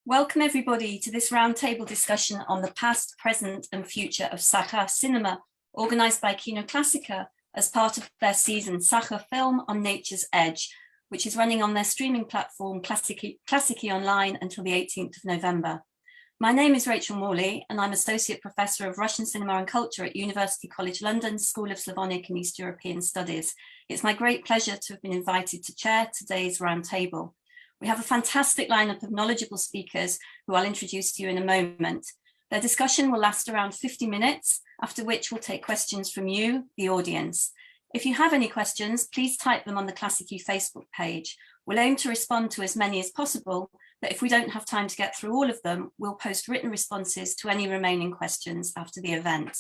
Welcome everybody to this roundtable discussion on the past, present and future of Sakha cinema, organised by Klassiki as part of their season Sakha Film on Nature's Edge, which is running on their streaming platform Klassiki online until the 18th of November. My name is Reychel Morli and I'm Associate Professor of Russian Cinema and Culture at University College London School of Slavonic and East European Studies. It's my great pleasure to have been invited to chair today's roundtable. We have a fantastic lineup of knowledgeable speakers who I'll introduce to you in a moment. Their discussion will last around 50 minutes, after which we'll take questions from you, the audience. If you have any questions, please type them on the Klassiki Facebook page. We'll aim to respond to as many as possible, but if we don't have time to get through all of them, we'll post written responses to any remaining questions after the event.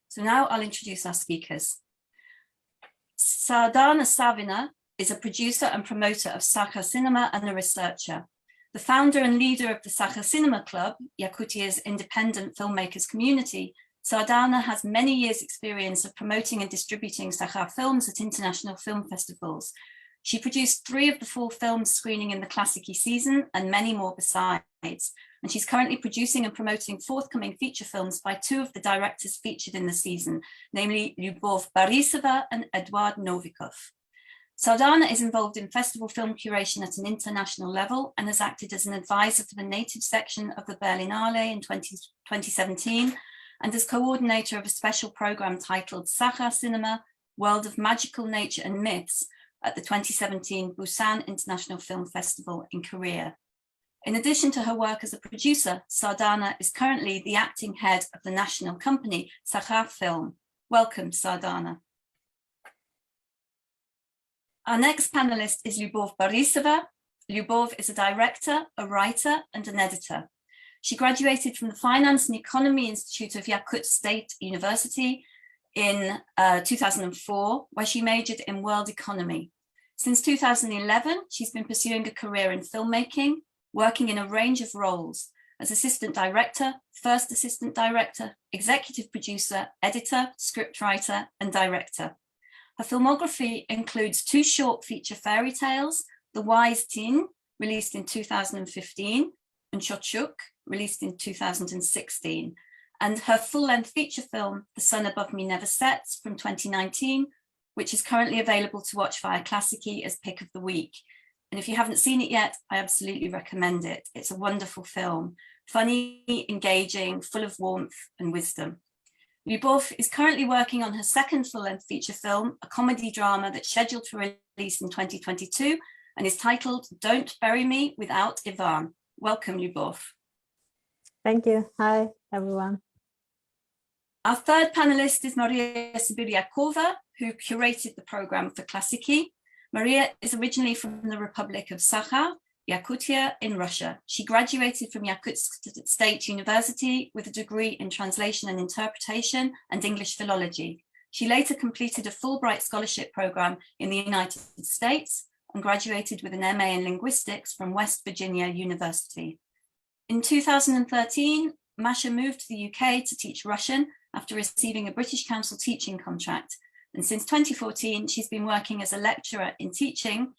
So now I'll introduce our speakers. Sardana Savvina is a producer and promoter of Sakha cinema and a researcher. The founder and leader of the Sakha Cinema Club, Yakutia's independent filmmakers community, Sardana has many years' experience of promoting and distributing Sakha films at international film festivals. She produced 3 of the 4 films screening in the Klassiki season and many more besides. And she's currently producing and promoting forthcoming feature films by 2 of the directors featured in the season, namely Любовь Борисова and Eduard Novikov. Sardana is involved in festival film curation at an international level and has acted as an advisor for the native section of the Berlinale in 2017 and as coordinator of a special program titled Sakha Cinema, World of Magical Nature and Myths at the 2017 Busan International Film Festival in Korea. In addition to her work as a producer, Sardana is currently the acting head of the national company, Sakha Film. Welcome, Sardana. Our next panelist is Любовь Борисова. Любовь is a director, a writer, and an editor. She graduated from the Finance and Economy Institute of Yakut State University in 2004, where she majored in world economy. Since 2011, she's been pursuing a career in filmmaking, working in a range of roles as assistant director, first assistant director, executive producer, editor, scriptwriter, and director. Her filmography includes 2 short feature fairy tales, The Wise Tin, released in 2015, and Chochuk, released in 2016, and her full-length feature film, The Sun Above Me Never Sets, from 2019, which is currently available to watch via Klassiki as pick of the week. And if you haven't seen it yet, I absolutely recommend it. It's a wonderful film, funny, engaging, full of warmth and wisdom. Любовь is currently working on her second full-length feature film, a comedy drama that's scheduled for release in 2022 and is titled Don't Bury Me Without Ivan. Welcome, Любовь. Thank you. Hi, everyone. Our third panelist is Maria Sibirякова, who curated the program for Klassiki. Maria is originally from the Republic of Sakha, Yakutia in Russia. She graduated from Yakut State University with a degree in translation and interpretation and English philology. She later completed a Fulbright scholarship program in the United States and graduated with an MA in linguistics from West Virginia University. In 2013, Masha moved to the UK to teach Russian after receiving a British Council teaching contract. And since 2014, she's been working as a lecturer in teaching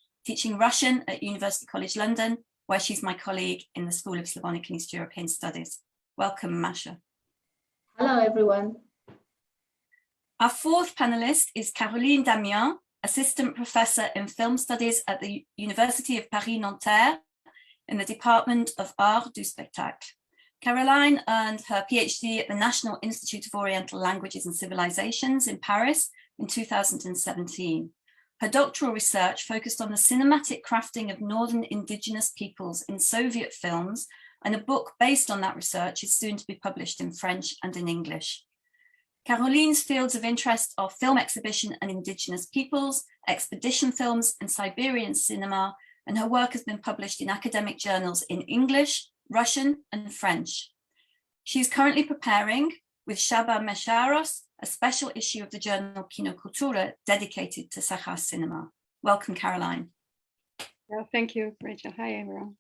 Russian at University College London, where she's my colleague in the School of Slavonic and East European Studies. Welcome, Masha. Hello, everyone. Our fourth panelist is Kэрolайн Dэмienс, Assistant Professor in Film Studies at the University of Paris-Nanterre in the Department of Arts du Spectacle. Kэрolайн earned her PhD at the National Institute of Oriental Languages and Civilizations in Paris in 2017. Her doctoral research focused on the cinematic crafting of Northern indigenous peoples in Soviet films, and a book based on that research is soon to be published in French and in English. Kärolyn's fields of interest are film exhibition and indigenous peoples, expedition films, and Siberian cinema, and her work has been published in academic journals in English, Russian, and French. She is currently preparing, with Shaba Mesharos, a special issue of the journal Kino Kultura dedicated to Sakha cinema. Welcome, Kärolyn. Well, thank you, Rachel. Hi, everyone.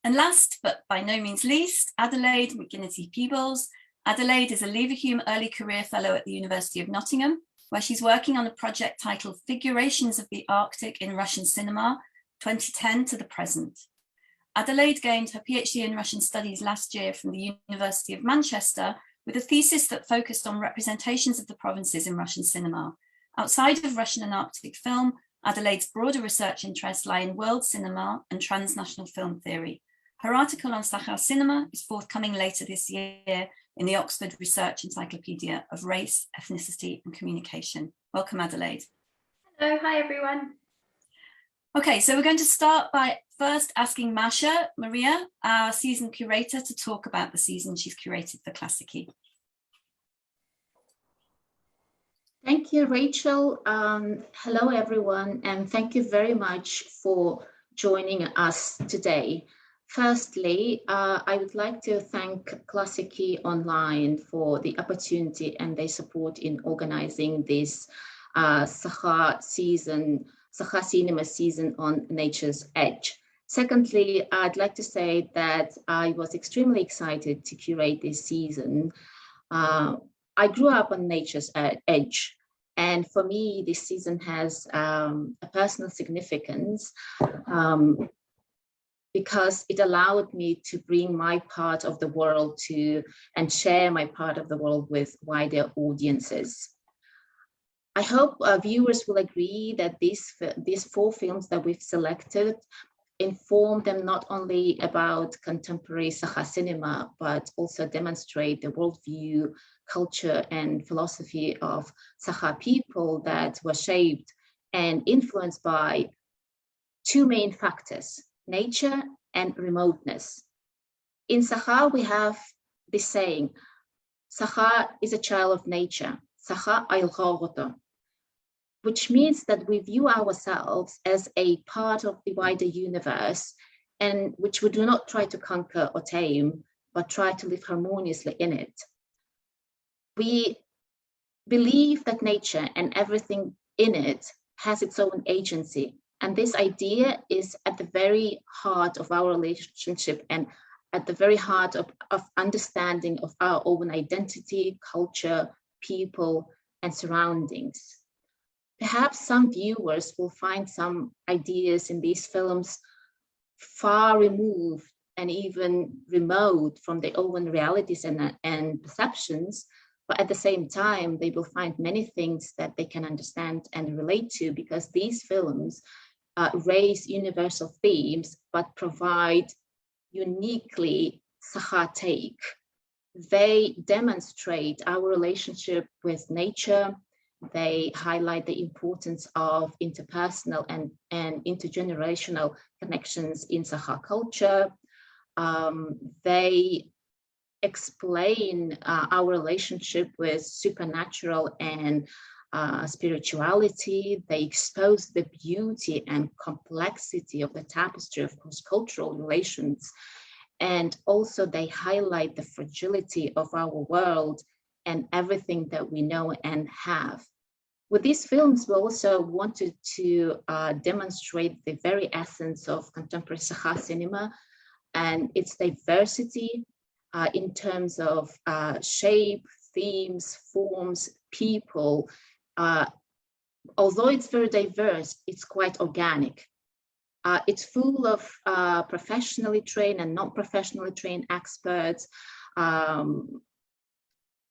And last, but by no means least, Adelaida Макгинити-Пиблс. Adelaide is a Leverhulme Early Career Fellow at the University of Nottingham, where she's working on a project titled Figurations of the Arctic in Russian Cinema, 2010 to the present. Adelaide gained her PhD in Russian studies last year from the University of Manchester with a thesis that focused on representations of the provinces in Russian cinema. Outside of Russian and Arctic film, Adelaide's broader research interests lie in world cinema and transnational film theory. Her article on Sakha cinema is forthcoming later this year in the Oxford Research Encyclopedia of Race, Ethnicity and Communication. Welcome, Adelaide. Hello, hi everyone. Okay, so we're going to start by first asking Masha Maria, our season curator, to talk about the season she's curated for Klassiki. Thank you, Rachel. Hello, everyone, and thank you very much for joining us today. Firstly, I would like to thank Klassiki Online for the opportunity and their support in organizing this Sakha cinema season on Nature's Edge. Secondly, I'd like to say that I was extremely excited to curate this season. I grew up on Nature's Edge, and for me, this season has a personal significance because it allowed me to bring my part of the world and share my part of the world with wider audiences. I hope viewers will agree that these 4 films that we've selected inform them not only about contemporary Sakha cinema, but also demonstrate the worldview, culture, and philosophy of Sakha people that were shaped and influenced by 2 main factors, nature and remoteness. In Sakha, we have this saying, Sakha is a child of nature, Sakha ayl-ghaghata, which means that we view ourselves as a part of the wider universe, and which we do not try to conquer or tame, but try to live harmoniously in it. We believe that nature and everything in it has its own agency. And this idea is at the very heart of our relationship and at the very heart of understanding of our own identity, culture, people, and surroundings. Perhaps some viewers will find some ideas in these films far removed and even remote from their own realities and perceptions, but at the same time, they will find many things that they can understand and relate to, because these films raise universal themes, but provide uniquely Sakha take. They demonstrate our relationship with nature. They highlight the importance of interpersonal and intergenerational connections in Sakha culture. They explain our relationship with supernatural and spirituality. They expose the beauty and complexity of the tapestry of cross-cultural relations. And also they highlight the fragility of our world and everything that we know and have. With these films, we also wanted to demonstrate the very essence of contemporary Sakha cinema and its diversity in terms of shape, themes, forms, people. Although it's very diverse, it's quite organic. It's full of professionally trained and non-professionally trained experts,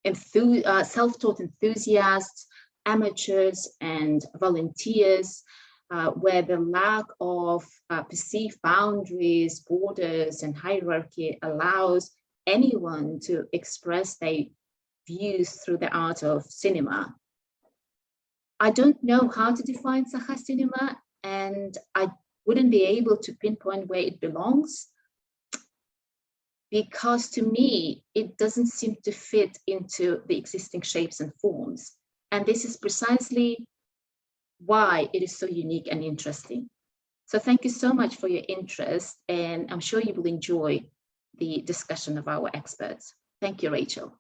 self-taught enthusiasts, amateurs and volunteers, where the lack of perceived boundaries, borders, and hierarchy allows anyone to express their views through the art of cinema. I don't know how to define Sakha cinema, and I wouldn't be able to pinpoint where it belongs, because to me, it doesn't seem to fit into the existing shapes and forms. And this is precisely why it is so unique and interesting. So thank you so much for your interest, and I'm sure you will enjoy the discussion of our experts. Thank you, Rachel.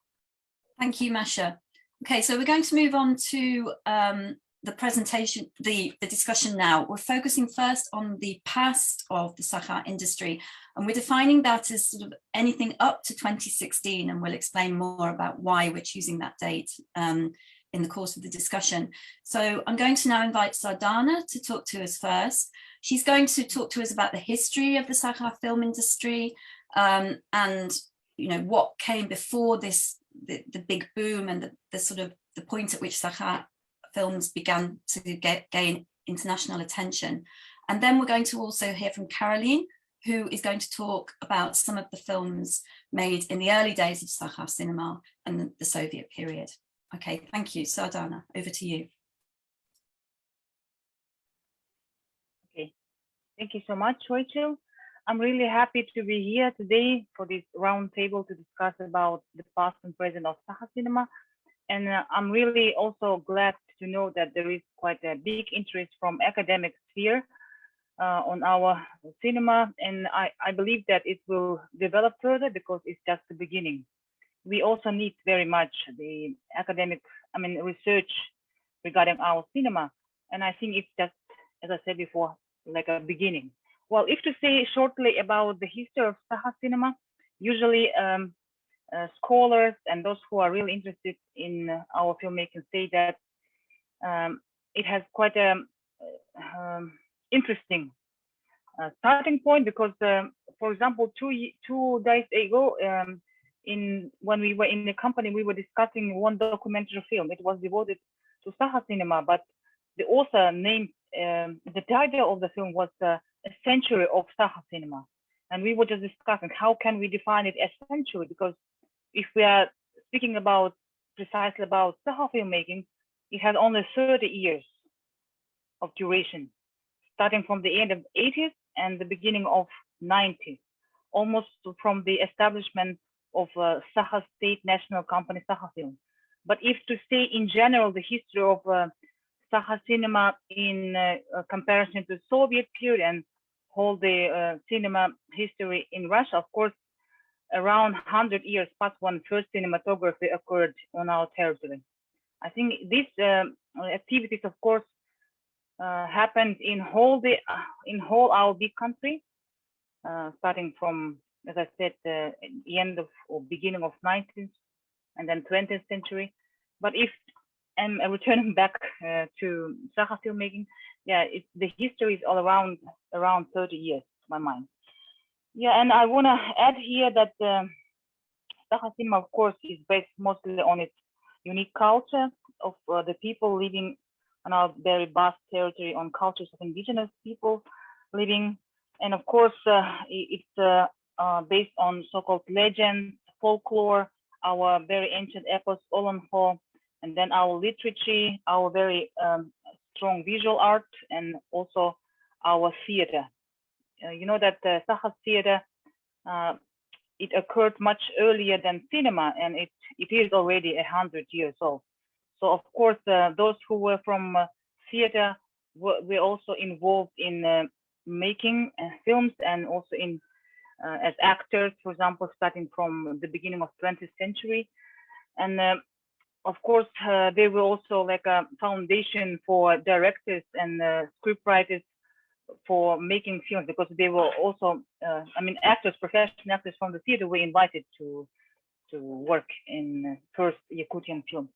Thank you, Masha. Okay, so we're going to move on to the presentation, the discussion now. We're focusing first on the past of the Sakha industry, and we're defining that as sort of anything up to 2016, and we'll explain more about why we're choosing that date in the course of the discussion. So I'm going to now invite Sardana to talk to us first. She's going to talk to us about the history of the Sakha film industry, and what came before this, the big boom, and the sort of the point at which Sakha films began to gain international attention. And then we're going to also hear from Kärolyn, who is going to talk about some of the films made in the early days of Sakha cinema and the Soviet period. Okay, thank you. Sardana, over to you. Okay, thank you so much, Rachel. I'm really happy to be here today for this round table to discuss about the past and present of Sakha cinema. And I'm really also glad to know that there is quite a big interest from academic sphere on our cinema, and I believe that it will develop further because it's just the beginning. We also need very much the academic, research regarding our cinema, and I think it's just, as I said before, like a beginning. Well, if to say shortly about the history of Sakha cinema, usually scholars and those who are really interested in our filmmaking say that it has quite a interesting starting point because, for example, two days ago, when we were in the company, we were discussing one documentary film. It was devoted to Sakha cinema, but the author named the title of the film was A Century of Sakha Cinema, and we were just discussing how can we define it as century, because if we are speaking about precisely about Sakha filmmaking, it has only 30 years of duration, starting from the end of the 80s and the beginning of 90s, almost from the establishment of Sakha State National Company, Sakha Film. But if to say in general the history of Sakha cinema in comparison to Soviet period and whole the cinema history in Russia, of course, around 100 years past when first cinematography occurred on our territory. I think these activities, of course, happened in whole our big country, starting from, as I said, the end of or beginning of 19th and then 20th century. But if I'm returning back to Sakha filmmaking, yeah, the history is all around 30 years, to my mind. Yeah, and I want to add here that Sakha cinema, of course, is based mostly on its unique culture of the people living on our very vast territory, on cultures of indigenous people living. And of course, it's based on so-called legends, folklore, our very ancient epos, Olonho, and then our literature, our very strong visual art, and also our theater. You know that Sakha theater, it occurred much earlier than cinema, and it is already 100 years old. So of course, those who were from theater were also involved in making films, and also in as actors, for example, starting from the beginning of 20th century. And of course, they were also like a foundation for directors and scriptwriters for making films, because they were also, actors, professional actors from the theater were invited to work in first Yakutian films.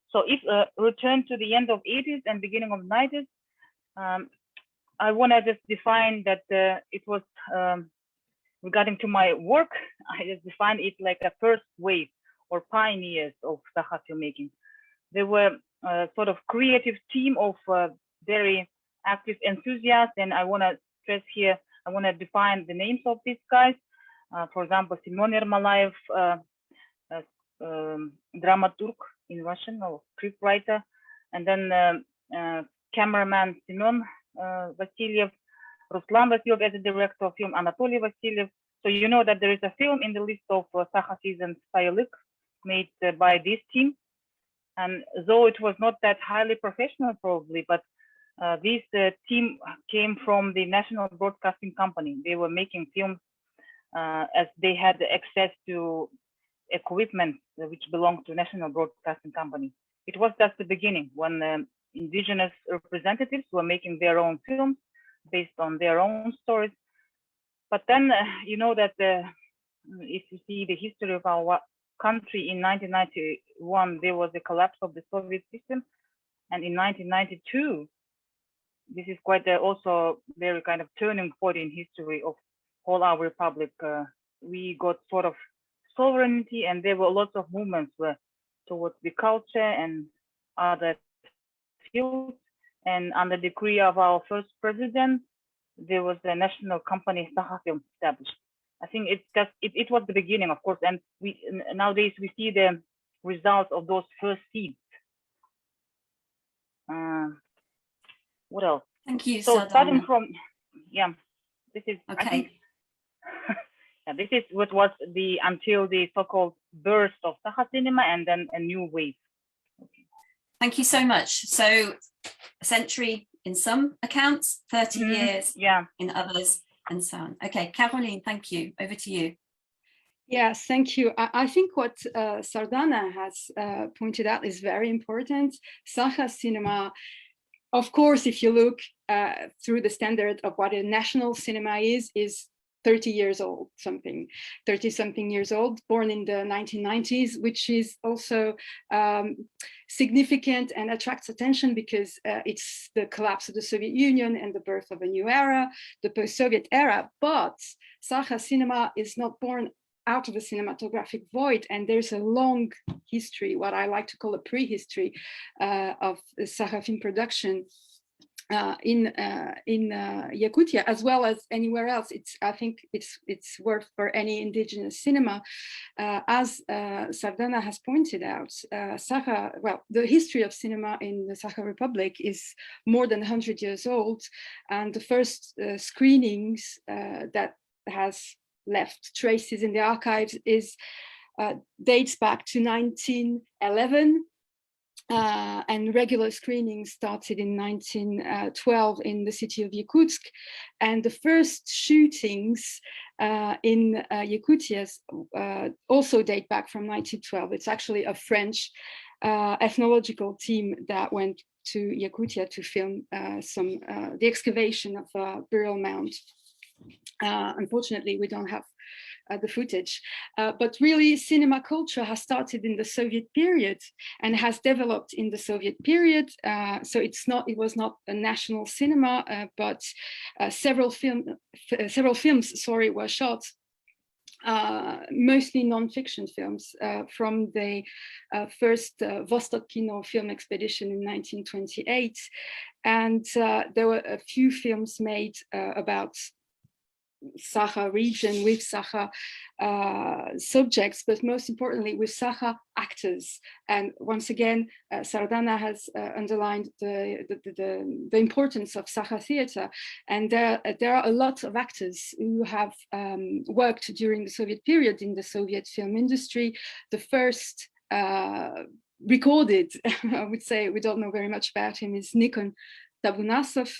So if return to the end of 80s and beginning of 90s, I want to just define that it was, regarding to my work, I just defined it like a first wave or pioneers of Sakha filmmaking. They were a sort of creative team of very active enthusiasts, and I want to stress here, I want to define the names of these guys. For example, Semyon Ermolayev, dramaturg in Russian, or scriptwriter, and then cameraman Semyon Vasiliev, Ruslan Vasiliev as a director of film, Anatoly Vasiliev. So you know that there is a film in the list of Sakha season Stylik made by this team. And though it was not that highly professional probably, but this team came from the National Broadcasting Company. They were making films as they had access to equipment which belonged to National Broadcasting Company. It was just the beginning when indigenous representatives were making their own films based on their own stories. But then you know that if you see the history of our country, in 1991 there was a collapse of the Soviet system, and in 1992 this is quite also very kind of turning point in history of whole our republic. We got sort of sovereignty, and there were lots of movements towards the culture and other fields. And under the decree of our first president, there was a national company, Sakha Film, established. I think it was the beginning, of course, and nowadays we see the results of those first seeds. What else? Thank you. So Sardana. starting from, this is okay. I think, this is what was until the so-called burst of Saha cinema, and then a new wave. Okay. Thank you so much. So a century in some accounts, 30 years in others, and so on. Okay, Kärolyn, thank you. Over to you. Yes, thank you. I think what Sardana has pointed out is very important. Saha cinema, of course, if you look through the standard of what a national cinema is 30 years old, 30-something years old, born in the 1990s, which is also significant and attracts attention because it's the collapse of the Soviet Union and the birth of a new era, the post-Soviet era. But Saha cinema is not born out of a cinematographic void, and there's a long history, what I like to call a prehistory of Saha film production in Yakutia, as well as anywhere else. I think it's worth for any indigenous cinema. As Sardana has pointed out, the history of cinema in the Sakha Republic is more than 100 years old, and the first screenings that has left traces in the archives dates back to 1911. And regular screenings started in 1912 in the city of Yakutsk. And the first shootings in Yakutia also date back from 1912. It's actually a French ethnological team that went to Yakutia to film the excavation of a burial mound. Unfortunately, we don't have the footage, but really cinema culture has started in the Soviet period and has developed in the Soviet period. So it was not a national cinema, but several films were shot, mostly non-fiction films from the first Vostok Kino film expedition in 1928. And there were a few films made about Saha region with Saha subjects, but most importantly with Saha actors. And once again, Sardana has underlined the importance of Saha theater. And there are a lot of actors who have worked during the Soviet period in the Soviet film industry. The first recorded, I would say, we don't know very much about him, is Nikon Dabunasov.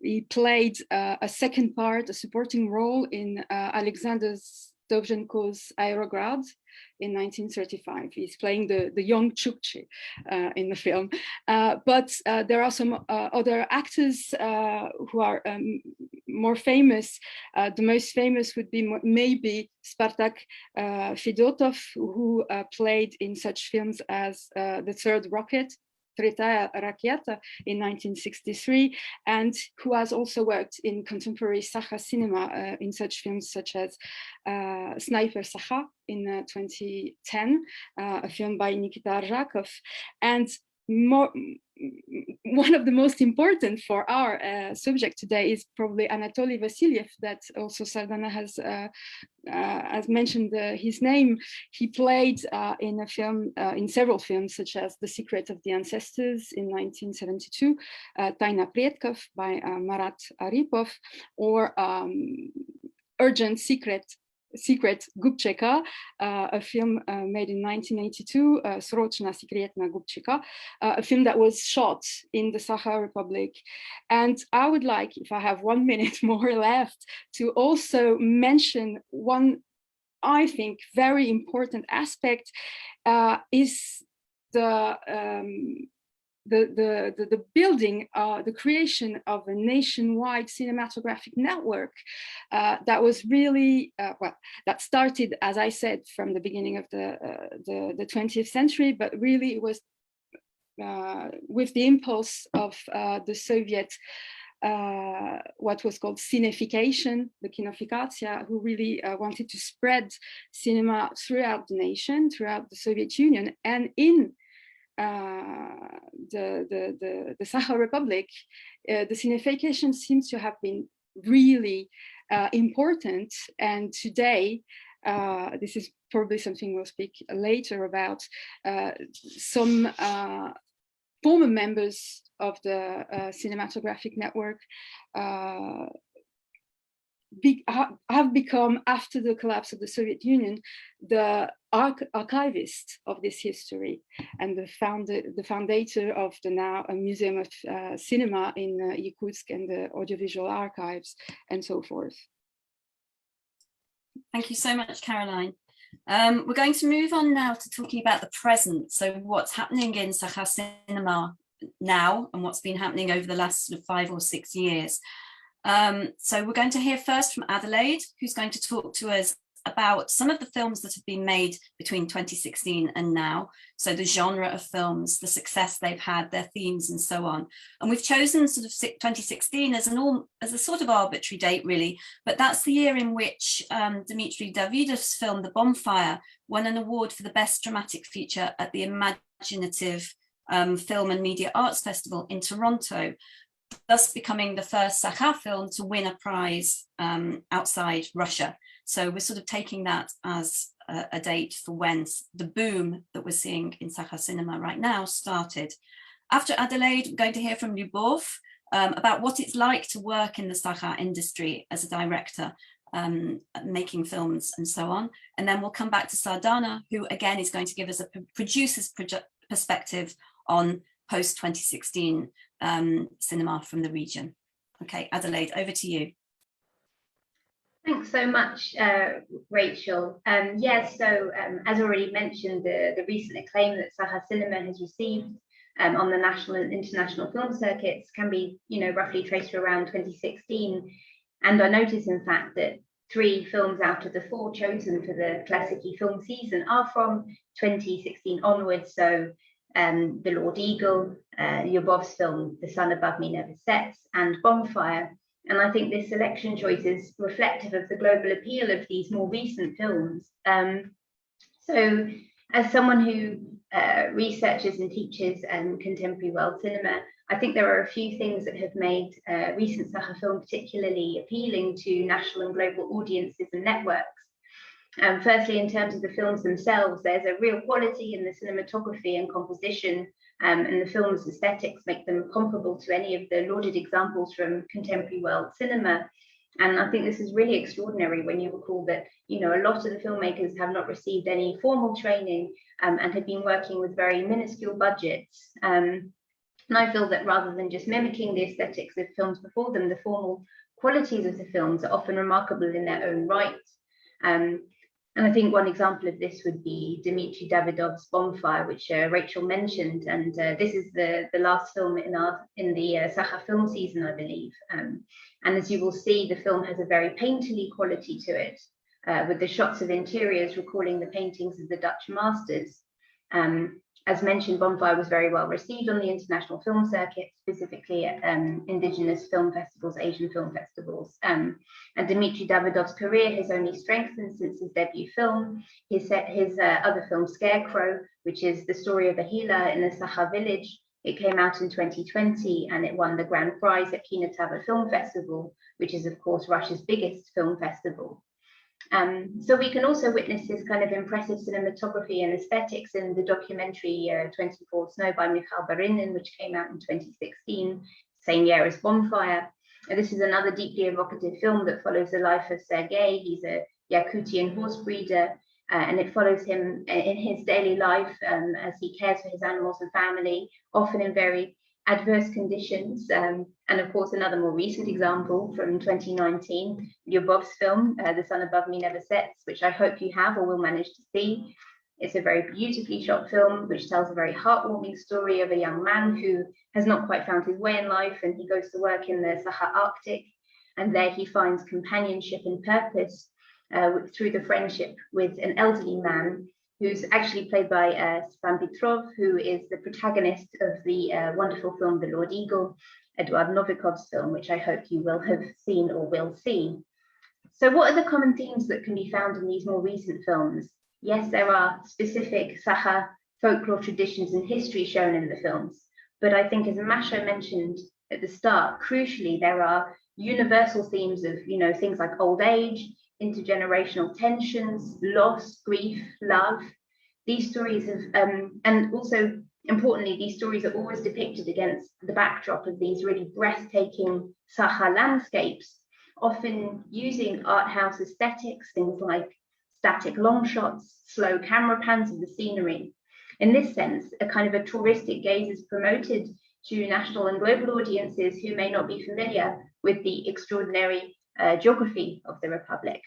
He played a second part, a supporting role in Alexander Dovzhenko's Aerograd in 1935. He's playing the young Chukchi in the film. But there are some other actors who are more famous. The most famous would be maybe Spartak Fedotov, who played in such films as The Third Rocket, Tretaya Rakyata in 1963, and who has also worked in contemporary Saha cinema in such films such as Sniper Saha in 2010, a film by Nikita Arzhakov, and one of the most important for our subject today is probably Anatoly Vasiliev, that also Sardana has mentioned his name. He played in a film, in several films, such as The Secret of the Ancestors in 1972, Taina Predkov by Marat Aripov, or Urgent Secret Gubcheka, a film made in 1982, Srochna Sekretna Gubcheka, a film that was shot in the Sakha Republic. And I would like, if I have 1 minute more left, to also mention one, I think, very important aspect is the building, the creation of a nationwide cinematographic network that was really, that started, as I said, from the beginning of the 20th century, but really it was with the impulse of the Soviet, what was called cinefication, the kinofikatia, who really wanted to spread cinema throughout the nation, throughout the Soviet Union, and in the Sakha Republic, the cinefication seems to have been really important. And today, this is probably something we'll speak later about, some former members of the cinematographic network have become, after the collapse of the Soviet Union, the archivist of this history and the founder of the now Museum of Cinema in Yakutsk and the audiovisual archives and so forth. Thank you so much, Caroline. We're going to move on now to talking about the present. So what's happening in Sakha cinema now and what's been happening over the last sort of 5 or 6 years. So we're going to hear first from Adelaide, who's going to talk to us about some of the films that have been made between 2016 and now. So the genre of films, the success they've had, their themes and so on. And we've chosen sort of 2016 as a sort of arbitrary date really, but that's the year in which Dmitry Davidov's film, The Bonfire, won an award for the best dramatic feature at the Imaginative Film and Media Arts Festival in Toronto, thus becoming the first Sakha film to win a prize outside Russia. So we're sort of taking that as a date for when the boom that we're seeing in Sakha cinema right now started. After Adelaide, we're going to hear from Lyubov about what it's like to work in the Sakha industry as a director, making films and so on. And then we'll come back to Sardana, who again is going to give us a producer's perspective on post-2016 cinema from the region. Okay, Adelaide, over to you. Thanks so much, Rachel. Yes, so as already mentioned, the recent acclaim that Sakha cinema has received on the national and international film circuits can be, roughly traced to around 2016. And I notice, in fact, that 3 films out of the 4 chosen for the Klassiki film season are from 2016 onwards. So The Lord Eagle, Lyubov's film, The Sun Above Me Never Sets, and Bonfire. And I think this selection choice is reflective of the global appeal of these more recent films. So as someone who researches and teaches contemporary world cinema, I think there are a few things that have made recent Sakha film particularly appealing to national and global audiences and networks. Firstly, in terms of the films themselves, there's a real quality in the cinematography and composition, and the film's aesthetics make them comparable to any of the lauded examples from contemporary world cinema. And I think this is really extraordinary when you recall that, a lot of the filmmakers have not received any formal training and have been working with very minuscule budgets. And I feel that rather than just mimicking the aesthetics of films before them, the formal qualities of the films are often remarkable in their own right. And I think one example of this would be Dmitry Davidov's Bonfire, which Rachel mentioned, and this is the last film in the Sakha film season, I believe. And as you will see, the film has a very painterly quality to it, with the shots of interiors recalling the paintings of the Dutch masters. As mentioned, Bonfire was very well received on the international film circuit, specifically at indigenous film festivals, Asian film festivals. And Dmitry Davidov's career has only strengthened since his debut film. His other film, Scarecrow, which is the story of a healer in a Sakha village, it came out in 2020 and it won the grand prize at Kinotava Film Festival, which is, of course, Russia's biggest film festival. So we can also witness this kind of impressive cinematography and aesthetics in the documentary 24 Snow by Mikhail Barinin, which came out in 2016, same year as Bonfire. And this is another deeply evocative film that follows the life of Sergei. He's a Yakutian horse breeder, and it follows him in his daily life as he cares for his animals and family, often in very adverse conditions. And of course, another more recent example from 2019, Lyubov's film, The Sun Above Me Never Sets, which I hope you have or will manage to see. It's a very beautifully shot film, which tells a very heartwarming story of a young man who has not quite found his way in life, and he goes to work in the Sakha Arctic, and there he finds companionship and purpose through the friendship with an elderly man who's actually played by Stefan Petrov, who is the protagonist of the wonderful film The Lord Eagle, Eduard Novikov's film, which I hope you will have seen or will see. So what are the common themes that can be found in these more recent films? Yes, there are specific Saha folklore traditions and history shown in the films, but I think, as Masha mentioned at the start, crucially, there are universal themes of, things like old age, intergenerational tensions, loss, grief, love. These stories have, and also importantly, these stories are always depicted against the backdrop of these really breathtaking Saha landscapes, often using art house aesthetics, things like static long shots, slow camera pans of the scenery. In this sense, a kind of a touristic gaze is promoted to national and global audiences who may not be familiar with the extraordinary geography of the Republic.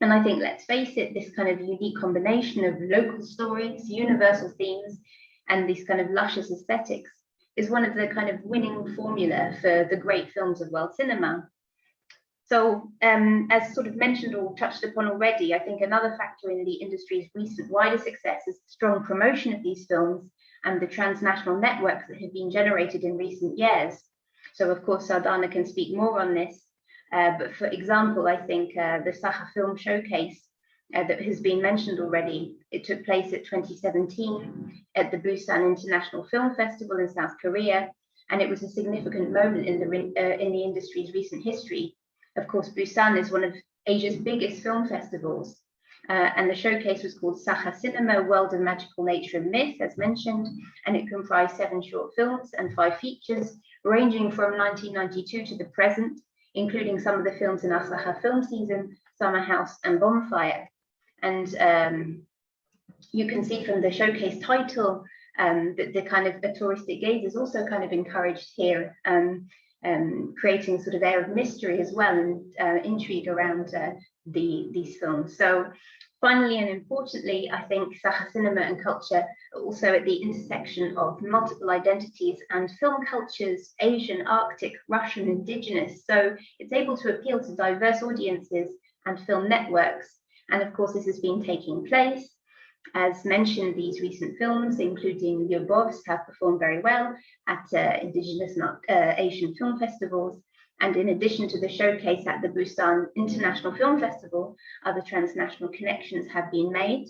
And I think, let's face it, this kind of unique combination of local stories, universal themes, and these kind of luscious aesthetics is one of the kind of winning formula for the great films of world cinema. So as sort of mentioned or touched upon already, I think another factor in the industry's recent wider success is the strong promotion of these films and the transnational networks that have been generated in recent years. So of course, Sardana can speak more on this. But for example, I think the Sakha Film Showcase that has been mentioned already, it took place at 2017 at the Busan International Film Festival in South Korea, and it was a significant moment in the industry's recent history. Of course, Busan is one of Asia's biggest film festivals, and the showcase was called Sakha Cinema, World of Magical Nature and Myth, as mentioned, and it comprised 7 short films and 5 features, ranging from 1992 to the present, including some of the films in our Sakha film season, Summer House and Bonfire. And you can see from the showcase title that the kind of a touristic gaze is also kind of encouraged here, creating sort of air of mystery as well and intrigue around these films. So finally and importantly, I think Sakha cinema and culture are also at the intersection of multiple identities and film cultures, Asian, Arctic, Russian, Indigenous. So it's able to appeal to diverse audiences and film networks. And of course, this has been taking place. As mentioned, these recent films, including Lyubov, have performed very well at Indigenous and Asian film festivals. And in addition to the showcase at the Busan International Film Festival, other transnational connections have been made.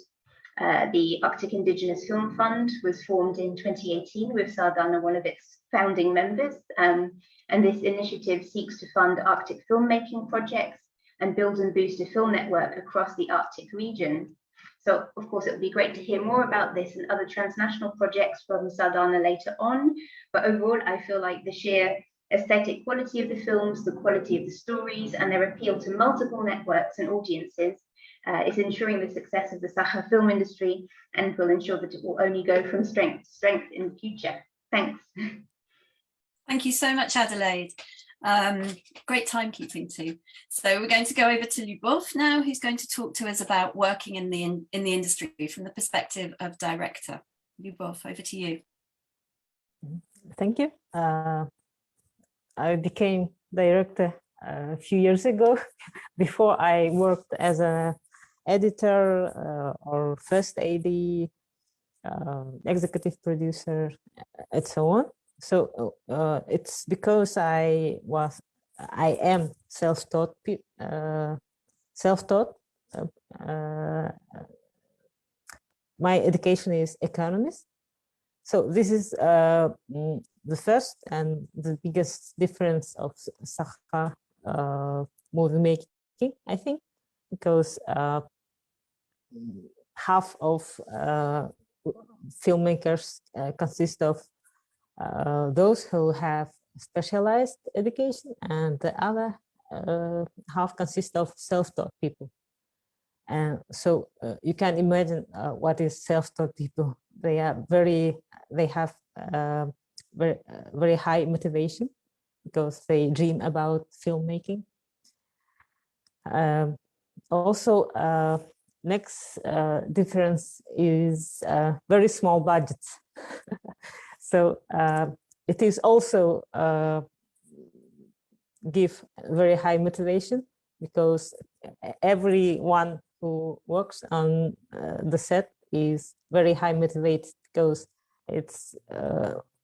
The Arctic Indigenous Film Fund was formed in 2018 with Sardana, one of its founding members. And this initiative seeks to fund Arctic filmmaking projects and build and boost a film network across the Arctic region. So, of course, it would be great to hear more about this and other transnational projects from Sardana later on. But overall, I feel like the sheer aesthetic quality of the films, the quality of the stories, and their appeal to multiple networks and audiences is ensuring the success of the Sakha film industry and will ensure that it will only go from strength to strength in the future. Thanks. Thank you so much, Adelaide. Great timekeeping too. So we're going to go over to Lyubov now, who's going to talk to us about working in the industry from the perspective of director. Lyubov, over to you. Thank you. I became director a few years ago. Before I worked as an editor or first AD, executive producer, and so on. So it's because I am self-taught. My education is economist. So this is the first and the biggest difference of Sakha movie making, I think, because half of filmmakers consist of those who have specialized education, and the other half consists of self-taught people. And so you can imagine what is self-taught people. They have very high motivation because they dream about filmmaking. Also, next difference is very small budgets. So it is also give very high motivation because everyone who works on the set is very high motivated because it's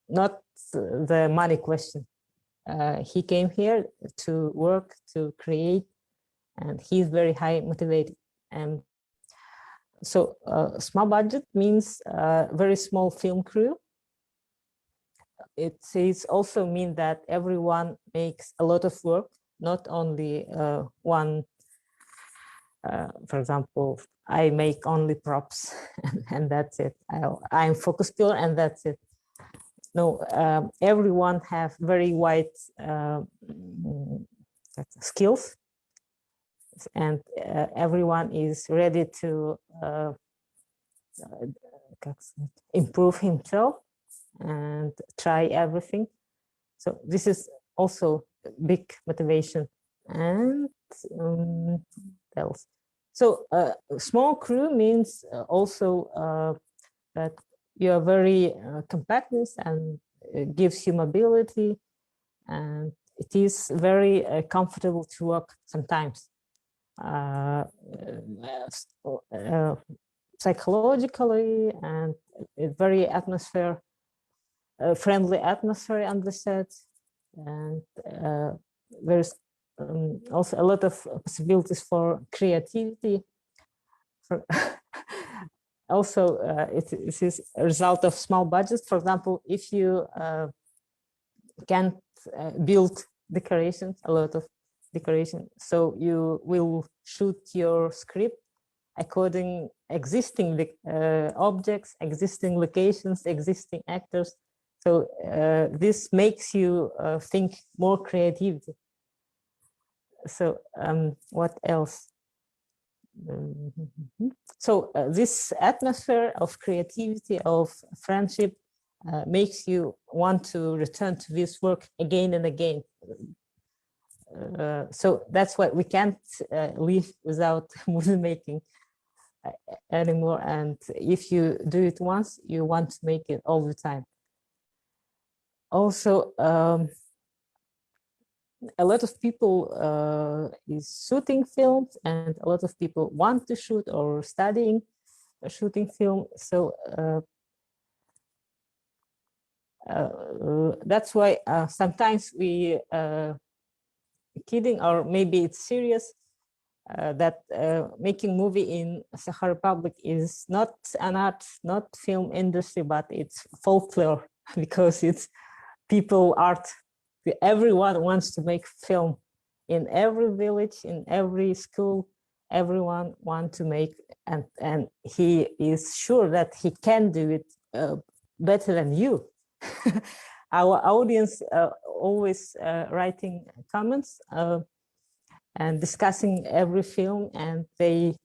not the money question. He came here to work, to create, and he's very high motivated. And so small budget means very small film crew. It also mean that everyone makes a lot of work, not only one. For example, I make only props and that's it. I'm focus puller and that's it. No, everyone have very wide skills, and everyone is ready to improve himself and try everything. So this is also big motivation. And else. So small crew means also that you are very compactness and gives you mobility, and it is very comfortable to work sometimes. Psychologically, and very friendly atmosphere on the set, and there's also a lot of possibilities for creativity. Also, it is a result of small budgets. For example, if you can't build decorations, a lot of decoration, so you will shoot your script according existing objects, existing locations, existing actors. So this makes you think more creativity. So what else? So this atmosphere of creativity, of friendship, makes you want to return to this work again and again. So that's why we can't live without movie making anymore. And if you do it once, you want to make it all the time. Also, a lot of people is shooting films, and a lot of people want to shoot or studying shooting film. So that's why sometimes we kidding, or maybe it's serious, that making movie in Sakha Republic is not an art, not film industry, but it's folklore, because it's people art. Everyone wants to make film in every village, in every school. Everyone wants to make, and he is sure that he can do it better than you. Our audience always writing comments and discussing every film, and they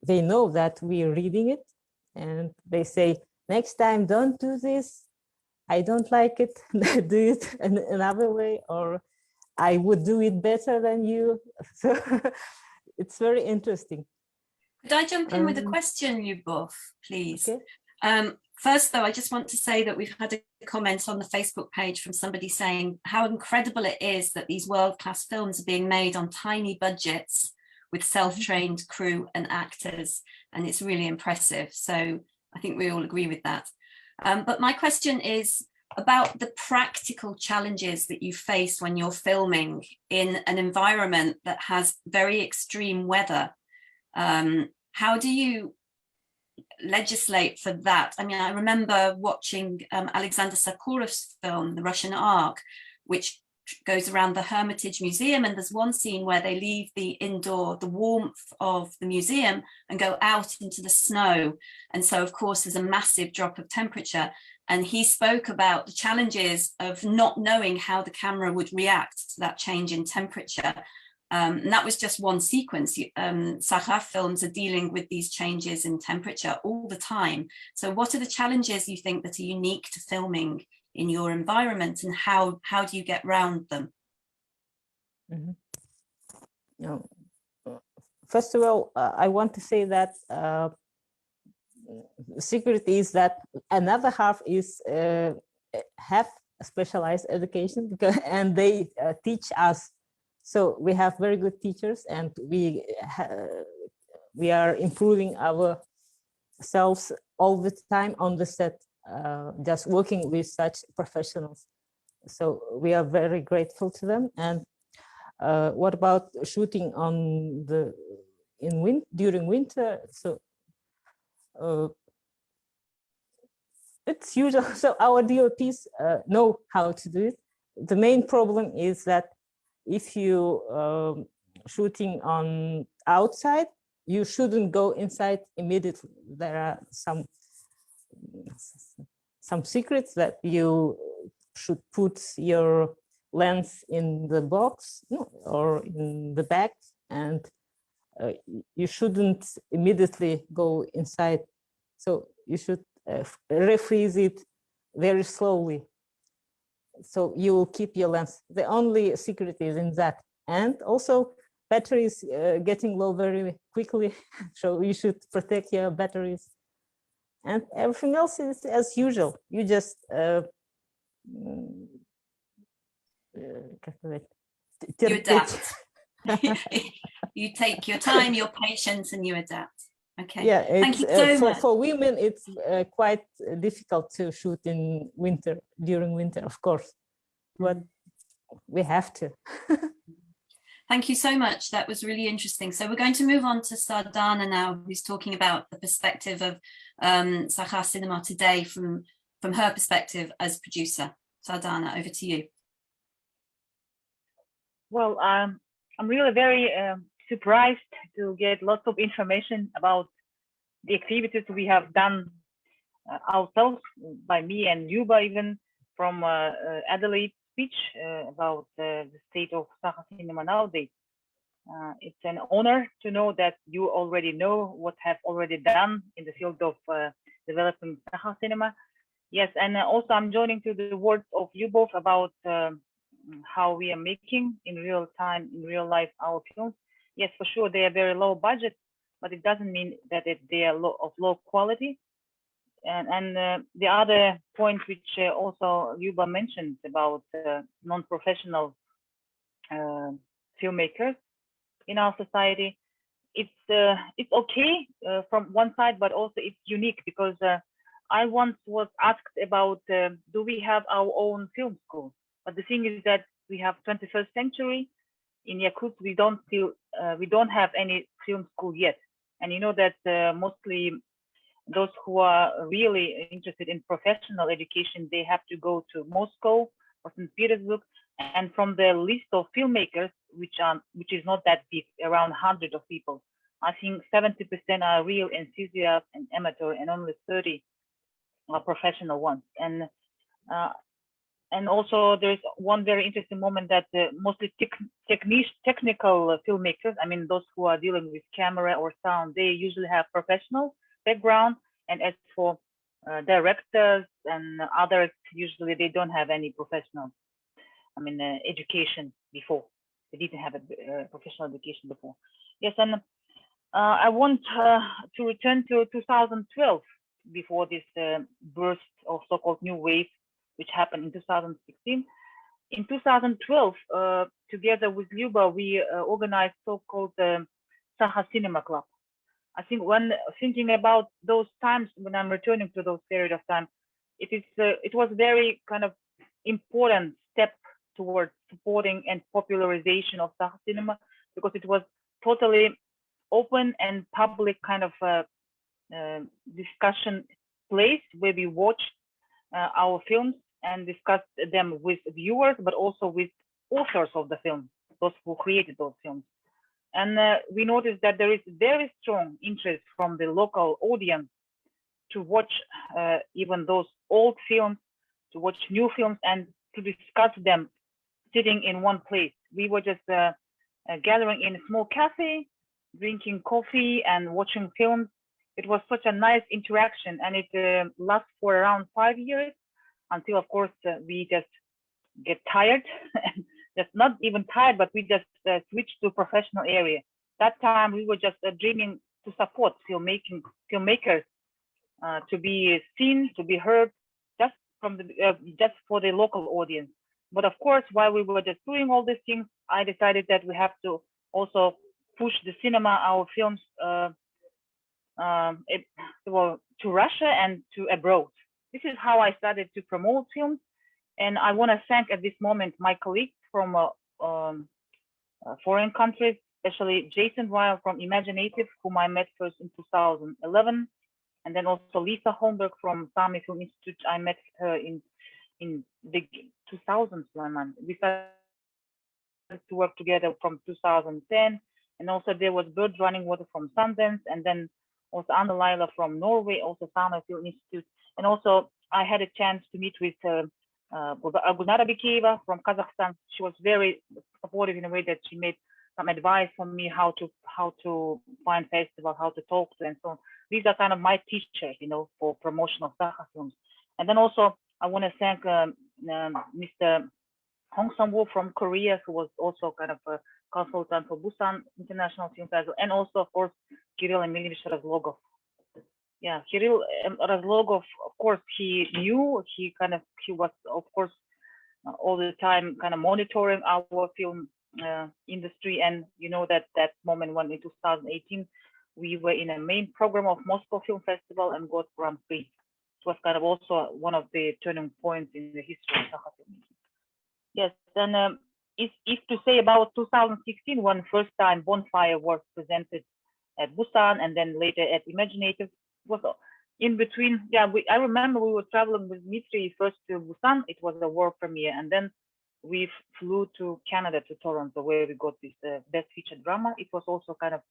know that we're reading it, and they say, next time don't do this, I don't like it, do it in another way, or I would do it better than you. So it's very interesting. Could I jump in with a question, Lyubov, please? Okay. First, though, I just want to say that we've had a comment on the Facebook page from somebody saying how incredible it is that these world-class films are being made on tiny budgets with self-trained crew and actors, and it's really impressive. So I think we all agree with that. But my question is about the practical challenges that you face when you're filming in an environment that has very extreme weather. How do you legislate for that? I mean, I remember watching Alexander Sokurov's film, The Russian Ark, which goes around the Hermitage Museum, and there's one scene where they leave the warmth of the museum and go out into the snow. And so, of course, there's a massive drop of temperature. And he spoke about the challenges of not knowing how the camera would react to that change in temperature. And that was just one sequence. Sakha films are dealing with these changes in temperature all the time. So what are the challenges you think that are unique to filming in your environment, and how do you get around them? First of all, I want to say that the secret is that another half is have specialized education, and they teach us. So we have very good teachers, and we are improving our ourselves all the time on the set, just working with such professionals. So we are very grateful to them. And what about shooting on during winter? So it's usual. So our DOPs know how to do it. The main problem is that if you shooting on outside, you shouldn't go inside immediately. There are some secrets that you should put your lens in the box or in the bag, and you shouldn't immediately go inside. So you should refreeze it very slowly. So you will keep your lens. The only secret is in that. And also batteries getting low very quickly. So you should protect your batteries. And everything else is as usual. You just you adapt. You take your time, your patience, and you adapt. Okay. Yeah, thank you so much. For women, it's quite difficult to shoot in winter, during winter, of course, but we have to. Thank you so much. That was really interesting. So we're going to move on to Sardana now, who's talking about the perspective of Sakha cinema today from her perspective as producer. Sardana, over to you. Well, I'm really very surprised to get lots of information about the activities we have done ourselves, by me and Luba, even from Adelaide's speech about the state of Sakha cinema nowadays. It's an honor to know that you already know what have already done in the field of developing Sakha cinema. Yes, and also I'm joining to the words of you both about how we are making in real time, in real life, our films. Yes, for sure, they are very low budget, but it doesn't mean that they are of low quality. And the other point which also Luba mentioned about non-professional filmmakers in our society, it's okay from one side, but also it's unique because I once was asked about do we have our own film school? But the thing is that we have 21st century in Yakut. We don't have any film school yet, and you know that mostly those who are really interested in professional education, they have to go to Moscow or St. Petersburg. And from the list of filmmakers, which is not that big, around 100 of people, I think 70% are real enthusiasts and amateur, and only 30 are professional ones. And also there's one very interesting moment that mostly technical filmmakers, I mean, those who are dealing with camera or sound, they usually have professional background. And as for directors and others, usually they don't have any professional, education before. They didn't have a professional education before. Yes, and I want to return to 2012, before this burst of so-called new wave, which happened in 2016. In 2012, together with Luba, we organized so-called Saha Cinema Club. I think when thinking about those times, when I'm returning to those period of time, it was very kind of important step towards supporting and popularization of Saha cinema, because it was totally open and public kind of discussion place where we watched our films and discussed them with viewers, but also with authors of the film, those who created those films. And we noticed that there is very strong interest from the local audience to watch even those old films, to watch new films, and to discuss them sitting in one place. We were just gathering in a small cafe, drinking coffee and watching films. It was such a nice interaction, and it lasts for around 5 years until, of course, we just get tired. Just not even tired, but we just switched to professional area. That time we were just dreaming to support filmmakers to be seen, to be heard, just from the just for the local audience. But of course, while we were just doing all these things, I decided that we have to also push the cinema, our films, to Russia and to abroad. This is how I started to promote films. And I want to thank at this moment my colleagues from foreign countries, especially Jason Weil from Imaginative, whom I met first in 2011. And then also Lisa Holmberg from Sami Film Institute. I met her in the 2000s. We started to work together from 2010. And also there was Bird Running Water from Sundance. And then also Anna Laila from Norway, also Sami Film Institute. And also I had a chance to meet with Gulnara Bikeva from Kazakhstan. She was very supportive in a way that she made some advice for me how to find festival, how to talk to, and so on. These are kind of my teachers, you know, for promotion of Sakha films. And then also I want to thank Mr. Hong Sang-woo from Korea, who was also kind of a consultant for Busan International Film Festival, and also of course Kirill Emilievich Razlogov. Yeah, Kirill Razlogov, of course, he was of course all the time kind of monitoring our film industry. And you know that moment when in 2018 we were in a main program of Moscow Film Festival and got Grand Prix. It was kind of also one of the turning points in the history of Sakha film. Yes, and if to say about 2016, when first time Bonfire was presented at Busan and then later at Imaginative, was in between. Yeah, I remember we were traveling with Dmitry first to Busan. It was a world premiere, and then we flew to Canada, to Toronto, where we got this best featured drama. It was also kind of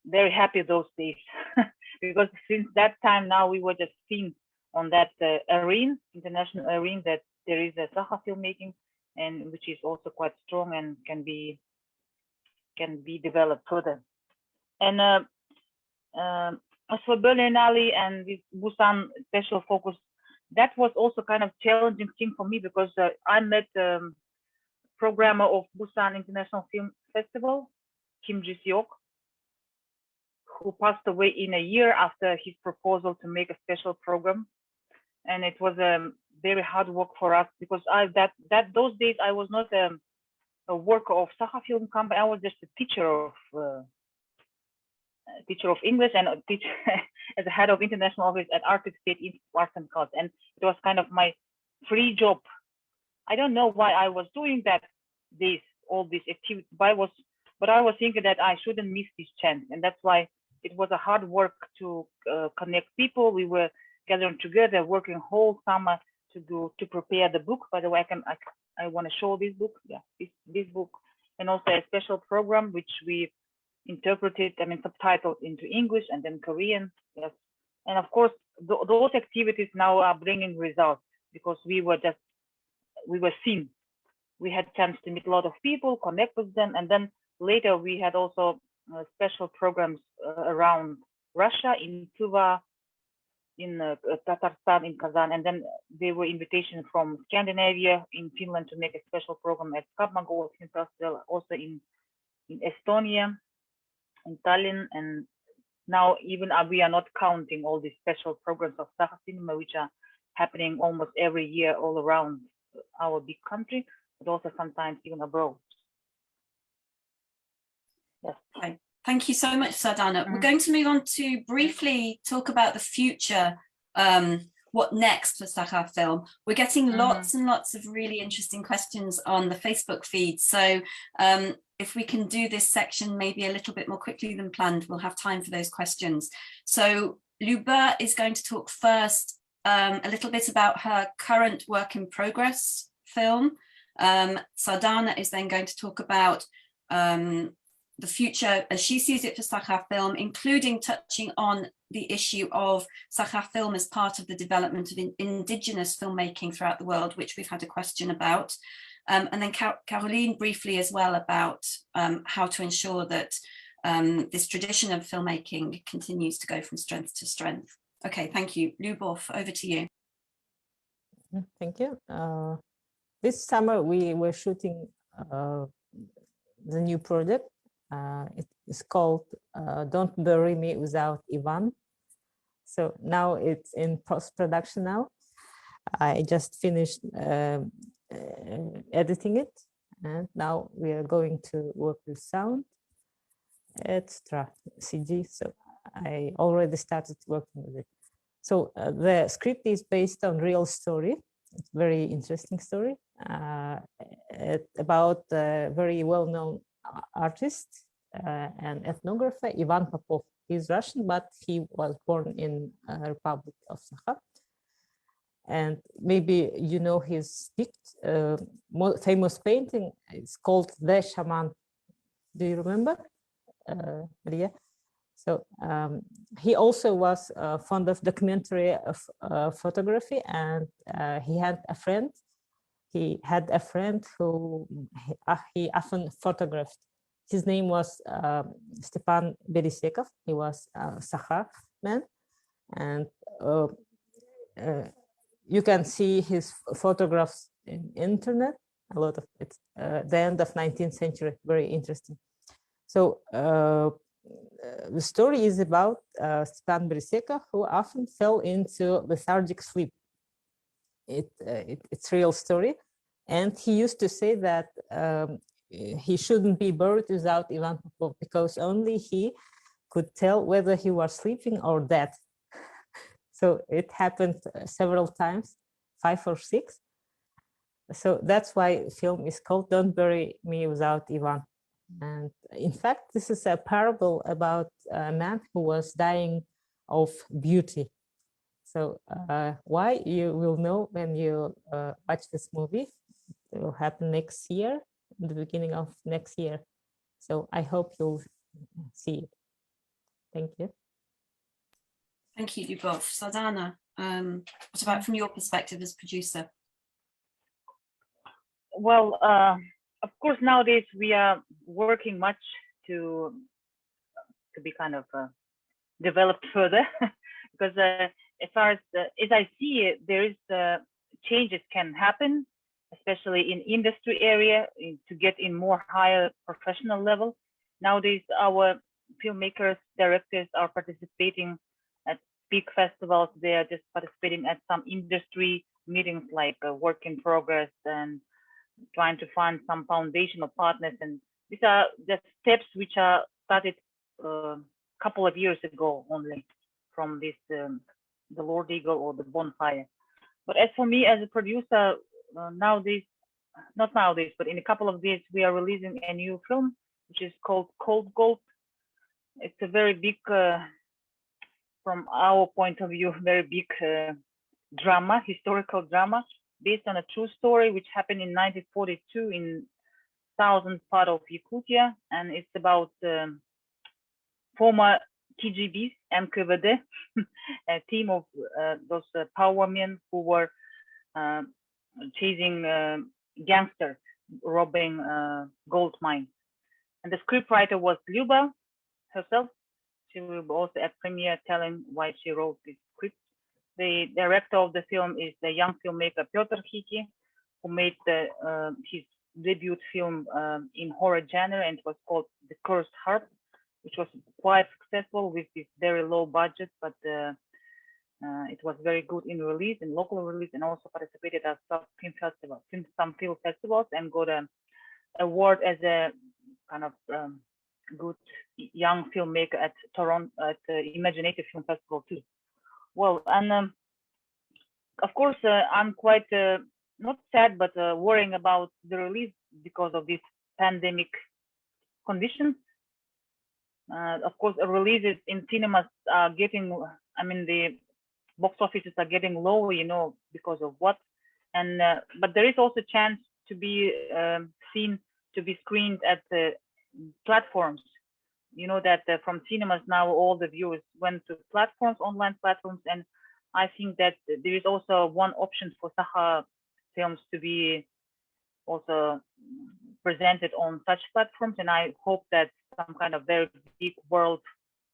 very happy those days because since that time now we were just seen on that international arena, that there is a Sakha filmmaking, and which is also quite strong and can be developed further. And as for Berlinale and this Busan special focus, that was also kind of challenging thing for me because I met programmer of Busan International Film Festival, Kim Ji-seok, who passed away in a year after his proposal to make a special program. And it was very hard work for us because those days I was not a worker of Sakha Film Company. I was just a teacher of English and a teacher as a head of international office at Arctic State Institute of Arts and Culture. And it was kind of my free job. I don't know why I was doing that, all these activities, but I was thinking that I shouldn't miss this chance. And that's why it was a hard work to connect people. We were gathering together, working whole summer to prepare the book. By the way, I want to show this book. Yeah, this book, and also a special program which we interpreted, subtitled into English and then Korean. Yes, and of course those activities now are bringing results because we were seen. We had chance to meet a lot of people, connect with them, and then later we had also special programs around Russia, in Tuva, in Tatarstan, in Kazan, and then there were invitations from Scandinavia, in Finland, to make a special program at Kapmago Film Festival, also in Estonia, in Tallinn, and now even we are not counting all these special programs of Sakha Cinema, which are happening almost every year all around our big country, but also sometimes even abroad. Yes. Okay. Thank you so much, Sardana. We're going to move on to briefly talk about the future, what next for Sakha Film. We're getting lots and lots of really interesting questions on the Facebook feed. So if we can do this section maybe a little bit more quickly than planned, we'll have time for those questions. So Luba is going to talk first a little bit about her current work in progress film. Sardana is then going to talk about the future as she sees it for Sakha Film, including touching on the issue of Sakha Film as part of the development of indigenous filmmaking throughout the world, which we've had a question about. And then Caroline briefly as well about how to ensure that this tradition of filmmaking continues to go from strength to strength. Okay, thank you. Lyubov, over to you. Thank you. This summer we were shooting the new project. It is called Don't Bury Me Without Ivan. So now it's in post-production now. I just finished editing it, and now we are going to work with sound, etc., CG. So I already started working with it. So the script is based on real story. It's a very interesting story about a very well-known artist and ethnographer, Ivan Popov. He's Russian, but he was born in Republic of Sakha. And maybe you know his famous painting. It's called The Shaman. Do you remember, Maria? So he also was fond of documentary photography, and he had a friend. He had a friend who he often photographed. His name was Stepan Berisekov. He was a Sakha man, and you can see his photographs in internet. A lot of it. The end of 19th century, very interesting. So the story is about Stepan Berisekov, who often fell into lethargic sleep. It's a real story, and he used to say that he shouldn't be buried without Ivan Popov, because only he could tell whether he was sleeping or dead. So it happened several times, 5 or 6. So that's why the film is called Don't Bury Me Without Ivan. And in fact, this is a parable about a man who was dying of beauty. So why, you will know when you watch this movie. It will happen next year, in the beginning of next year. So I hope you'll see it. Thank you. Thank you, Lyubov. Sardana, what about from your perspective as producer? Well, of course, nowadays we are working much to be kind of developed further, because as far as I see it, there is changes can happen, especially in industry area, to get in more higher professional level. Nowadays, our filmmakers, directors are participating at big festivals. They are just participating at some industry meetings like Work in Progress, and trying to find some foundational partners. And these are the steps which are started a couple of years ago only, from this the Lord Eagle or the Bonfire. But as for me as a producer, nowadays, not nowadays, but in a couple of days, we are releasing a new film, which is called Cold Gold. It's a very big, from our point of view, very big drama, historical drama, based on a true story which happened in 1942 in southern part of Yakutia, and it's about former KGBs, NKVD, a team of those power men who were chasing gangsters, robbing gold mines. And the scriptwriter was Lyuba herself. She will be also at premiere telling why she wrote this script. The director of the film is the young filmmaker Piotr Hiki, who made his debut film in horror genre, and it was called The Cursed Heart, which was quite successful with this very low budget, but it was very good in release, in local release, and also participated at some film festivals, and got an award as a kind of good young filmmaker at Toronto, at the Imaginative Film Festival too. Well, and of course, I'm quite not sad, but worrying about the release because of this pandemic conditions. Of course, releases in cinemas are getting, I mean, the box offices are getting low, you know, because of what. And but there is also a chance to be seen, to be screened at the platforms. You know that from cinemas now, all the viewers went to platforms, online platforms, and I think that there is also one option for Sakha films to be also presented on such platforms, and I hope that some kind of very big world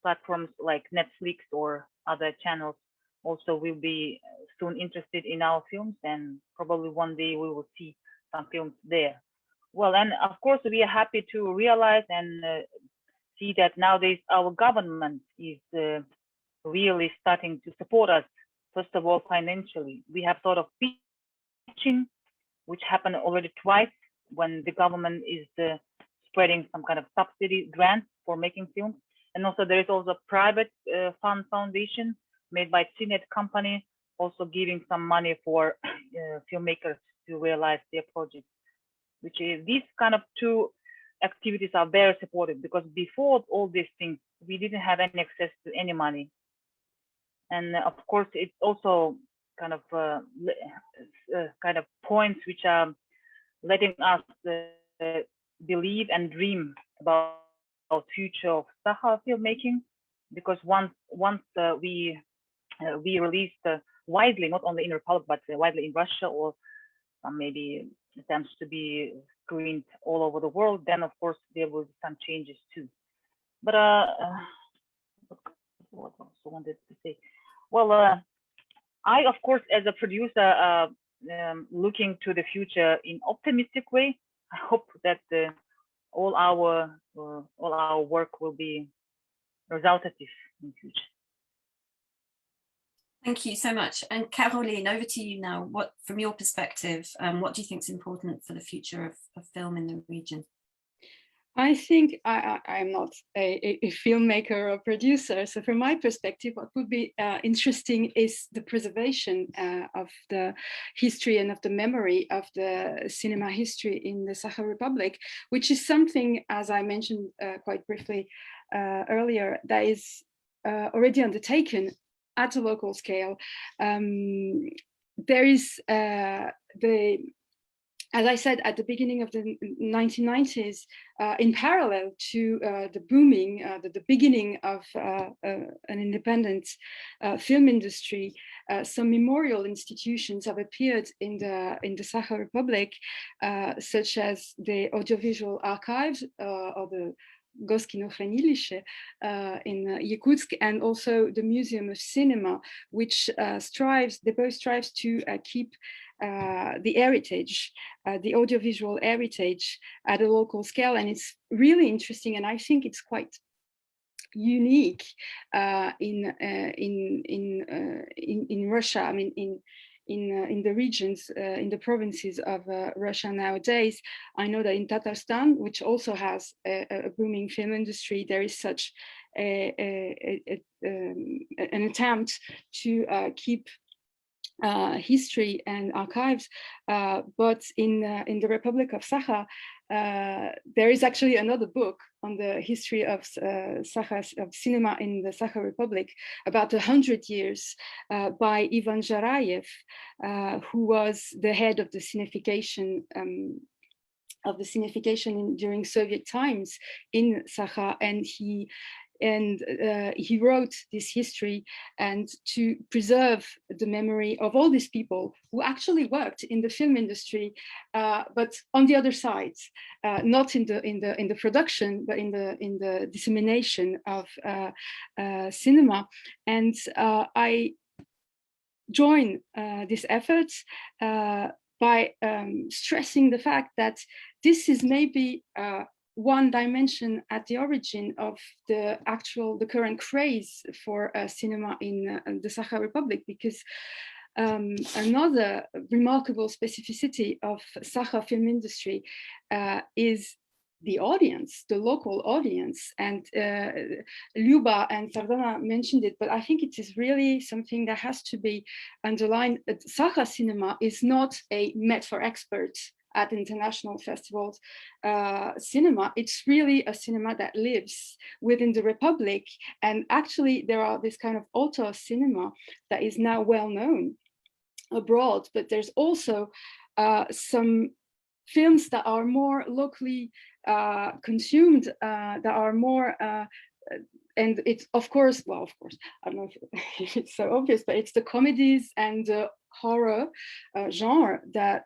platforms like Netflix or other channels also will be soon interested in our films, and probably one day we will see some films there. Well, and of course we are happy to realize and see that nowadays our government is really starting to support us. First of all, financially, we have sort of pitching, which happened already twice when the government is spreading some kind of subsidy grants for making films. And also there is also a private fund foundation made by Cinet company, also giving some money for filmmakers to realize their projects, which is these kind of two activities are very supportive, because before all these things, we didn't have any access to any money. And of course, it's also kind of points which are letting us believe and dream about the future of Sakha filmmaking, because once we released widely, not only in Republic, but widely in Russia, or maybe attempts to be screened all over the world, then of course there will be some changes too. But what else I wanted to say? Well, I, of course, as a producer, looking to the future in optimistic way. I hope that all our work will be resultative in the future. Thank you so much. And Kэрolайн, over to you now. What, from your perspective, what do you think is important for the future of film in the region? I think I'm not a filmmaker or producer. So from my perspective, what would be interesting is the preservation of the history and of the memory of the cinema history in the Sakha Republic, which is something, as I mentioned quite briefly earlier, that is already undertaken at a local scale. There is as I said at the beginning of the 1990s, in parallel to the booming, the beginning of an independent film industry, some memorial institutions have appeared in the Sakha Republic, such as the Audiovisual Archives or the Goskinohraniliще in Yakutsk, and also the Museum of Cinema, which both strives to keep the heritage, the audiovisual heritage at a local scale. And it's really interesting, and I think it's quite unique in Russia. I mean, in the regions, in the provinces of Russia nowadays. I know that in Tatarstan, which also has a booming film industry, there is such an attempt to keep history and archives, but in the Republic of Sakha, there is actually another book on the history of cinema in the Sakha Republic, about 100 years, by Ivan Zharayev, who was the head of the cinefication during Soviet times in Sakha, and he wrote this history and to preserve the memory of all these people who actually worked in the film industry, but on the other side, not in the production, but in the dissemination of cinema. And I join this effort by stressing the fact that this is maybe one dimension at the origin of the current craze for cinema in the Sakha Republic, because another remarkable specificity of Sakha film industry is the audience, the local audience. And Luba and Sardana mentioned it, but I think it is really something that has to be underlined. Sakha cinema is not a met for experts at international festivals cinema. It's really a cinema that lives within the Republic. And actually there are this kind of auteur cinema that is now well known abroad, but there's also some films that are more locally consumed, that are more, and it's of course, I don't know if it's so obvious, but it's the comedies and the horror genre that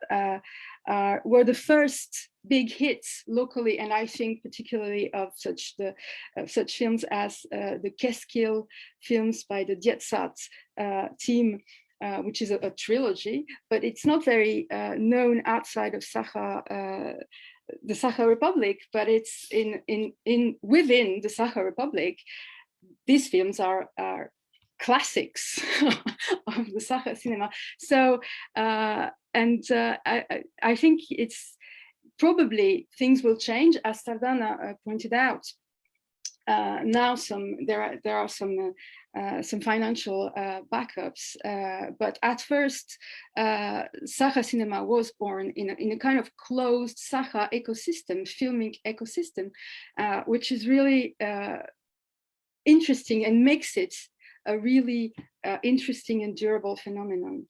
were the first big hits locally, and I think particularly of such films as the Keskill films by the Dietsat team, which is a trilogy, but it's not very known outside of Sakha, the Sakha Republic, but it's within the Sakha Republic. These films are classics of the Sakha cinema. So, I think it's probably things will change, as Sardana pointed out. now there are some financial backups, but at first Sakha cinema was born in a kind of closed Sakha ecosystem, filming ecosystem, which is really interesting and makes it a really interesting and durable phenomenon.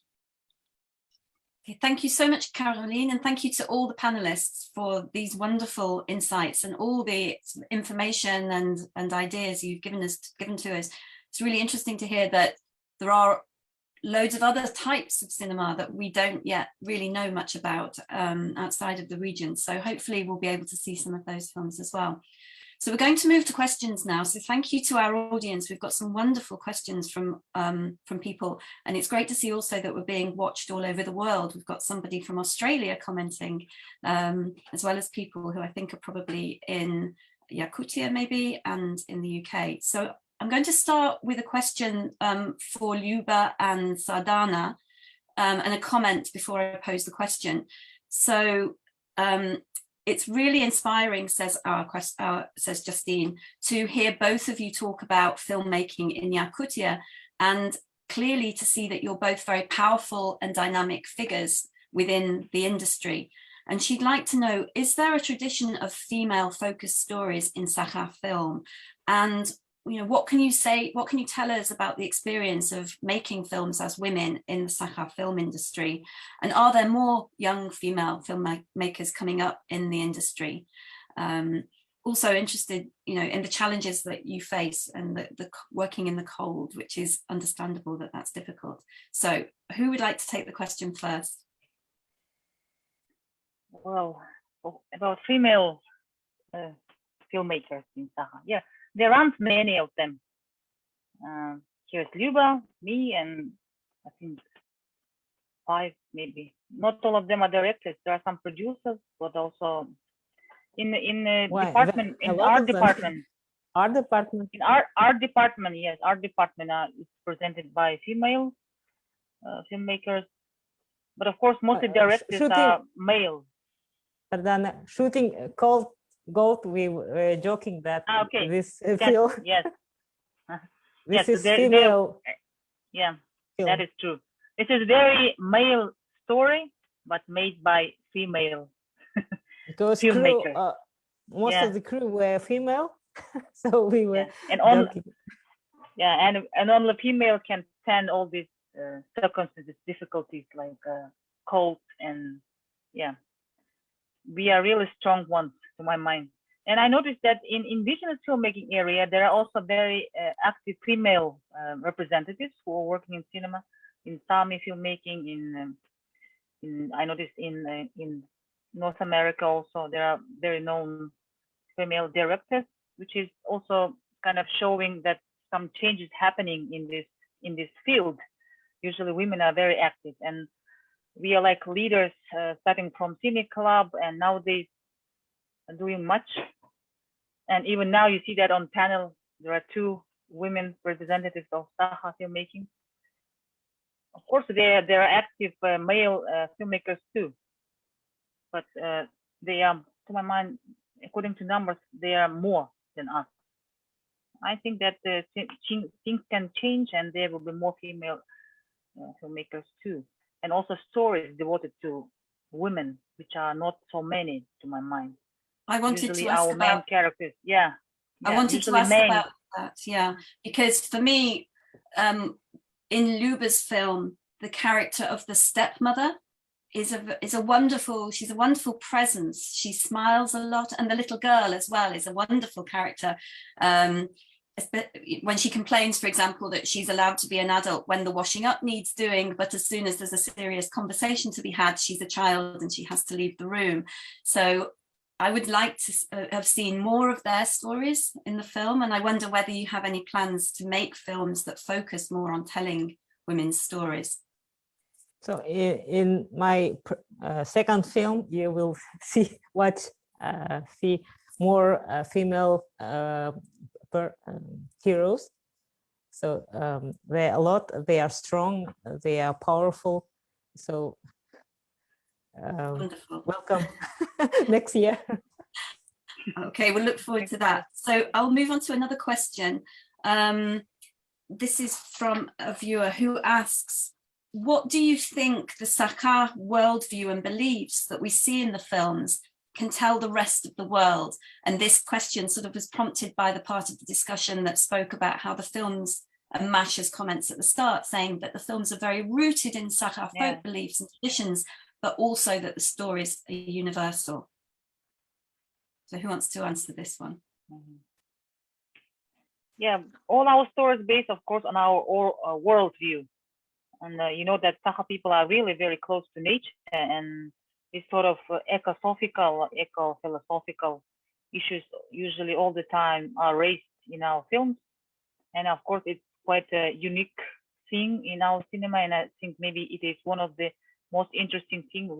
Okay, thank you so much, Kärolijn, and thank you to all the panelists for these wonderful insights and all the information and ideas you've given to us. It's really interesting to hear that there are loads of other types of cinema that we don't yet really know much about outside of the region. So hopefully we'll be able to see some of those films as well. So we're going to move to questions now. So thank you to our audience. We've got some wonderful questions from people, and it's great to see also that we're being watched all over the world. We've got somebody from Australia commenting, as well as people who I think are probably in Yakutia maybe, and in the UK. So I'm going to start with a question for Luba and Sardana, and a comment before I pose the question. So it's really inspiring, says Justine, to hear both of you talk about filmmaking in Yakutia, and clearly to see that you're both very powerful and dynamic figures within the industry. And she'd like to know, is there a tradition of female-focused stories in Sakha film? And what can you say, what can you tell us about the experience of making films as women in the Sakha film industry? And are there more young female filmmakers coming up in the industry? Also interested, in the challenges that you face and the working in the cold, which is understandable that that's difficult. So who would like to take the question first? Well, about female filmmakers in Sakha, yeah. There aren't many of them. Here's Luba, me, and I think 5 maybe. Not all of them are directors. There are some producers, but also in the department, in art department. Art department. In art department, yes, art department is presented by female filmmakers, but of course most of the directors are male. Sardana, shooting Gold, we were joking that this film, yes, this yes, is female. Yeah, film. That is true. This is very male story, but made by female Because filmmakers. Most of the crew were female, so we were joking. And only female can stand all these circumstances, difficulties like cold, and we are really strong ones, to my mind. And I noticed that in indigenous filmmaking area, there are also very active female representatives who are working in cinema, in Sami filmmaking. I noticed in North America also there are very known female directors, which is also kind of showing that some changes happening in this field. Usually women are very active, and we are like leaders, starting from Cine Club, and nowadays are doing much. And even now you see that on panel, there are 2 women representatives of Sakha filmmaking. Of course, there are active male filmmakers too, but they are, to my mind, according to numbers, they are more than us. I think that things can change, and there will be more female filmmakers too, and also stories devoted to women, which are not so many, to my mind. I wanted usually to ask our about main characters. I wanted to ask about that, because for me, in Luba's film, the character of the stepmother is a wonderful, she's a wonderful presence. She smiles a lot, and the little girl as well is a wonderful character. When she complains, for example, that she's allowed to be an adult when the washing up needs doing, but as soon as there's a serious conversation to be had, she's a child and she has to leave the room. So I would like to have seen more of their stories in the film, and I wonder whether you have any plans to make films that focus more on telling women's stories. So in my second film, you will see more female heroes. So there are a lot. They are strong. They are powerful. So welcome next year. Okay, we'll look forward to that. So I'll move on to another question. This is from a viewer who asks, what do you think the Sakha worldview and beliefs that we see in the films can tell the rest of the world? And this question sort of was prompted by the part of the discussion that spoke about how the films, and Masha's comments at the start saying that the films are very rooted in Sakha folk beliefs and traditions, but also that the stories are universal. So who wants to answer this one? Yeah, all our stories based, of course, on our worldview. And you know that Sakha people are really very close to nature, and this sort of eco-philosophical issues usually all the time are raised in our films. And of course, it's quite a unique thing in our cinema, and I think maybe it is one of the most interesting things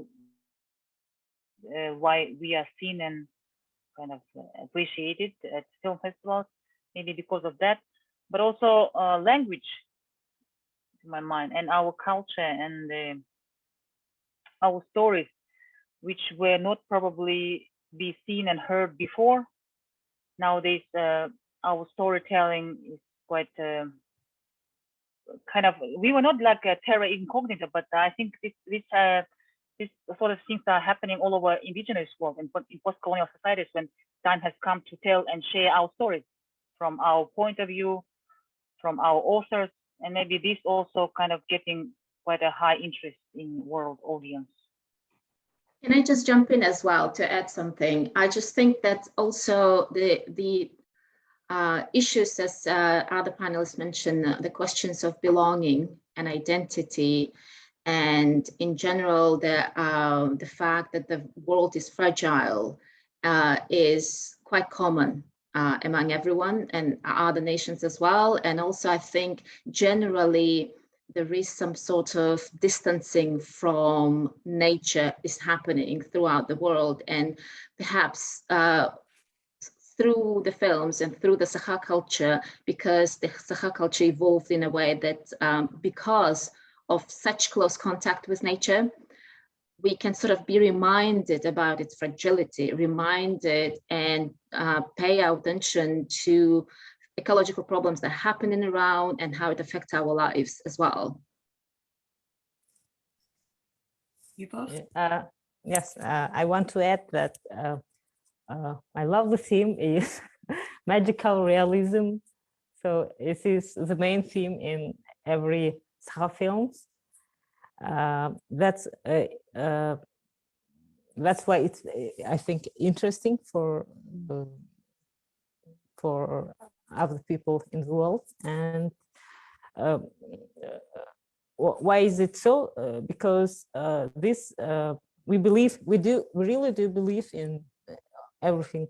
why we are seen and kind of appreciated at film festivals, maybe because of that, but also language, to my mind, and our culture and our stories, which were not probably be seen and heard before. Nowadays, our storytelling is quite kind of, we were not like a terra incognita, but I think this sort of things are happening all over indigenous world and in post-colonial societies, when time has come to tell and share our stories from our point of view, from our authors, and maybe this also kind of getting quite a high interest in world audience. Can I just jump in as well to add something? I just think that also the issues, as other panelists mentioned, the questions of belonging and identity, and in general, the fact that the world is fragile is quite common among everyone and other nations as well. And also, I think generally there is some sort of distancing from nature is happening throughout the world, and perhaps through the films and through the Sakha culture, because the Sakha culture evolved in a way that because of such close contact with nature, we can sort of be reminded about its fragility, reminded and pay our attention to ecological problems that are happening around and how it affects our lives as well. You both? Yes, I want to add that I love the theme is magical realism. So it is the main theme in every Sakha films. That's why it's, I think, interesting for other people in the world. And why is it so? Because this we really do believe in everything,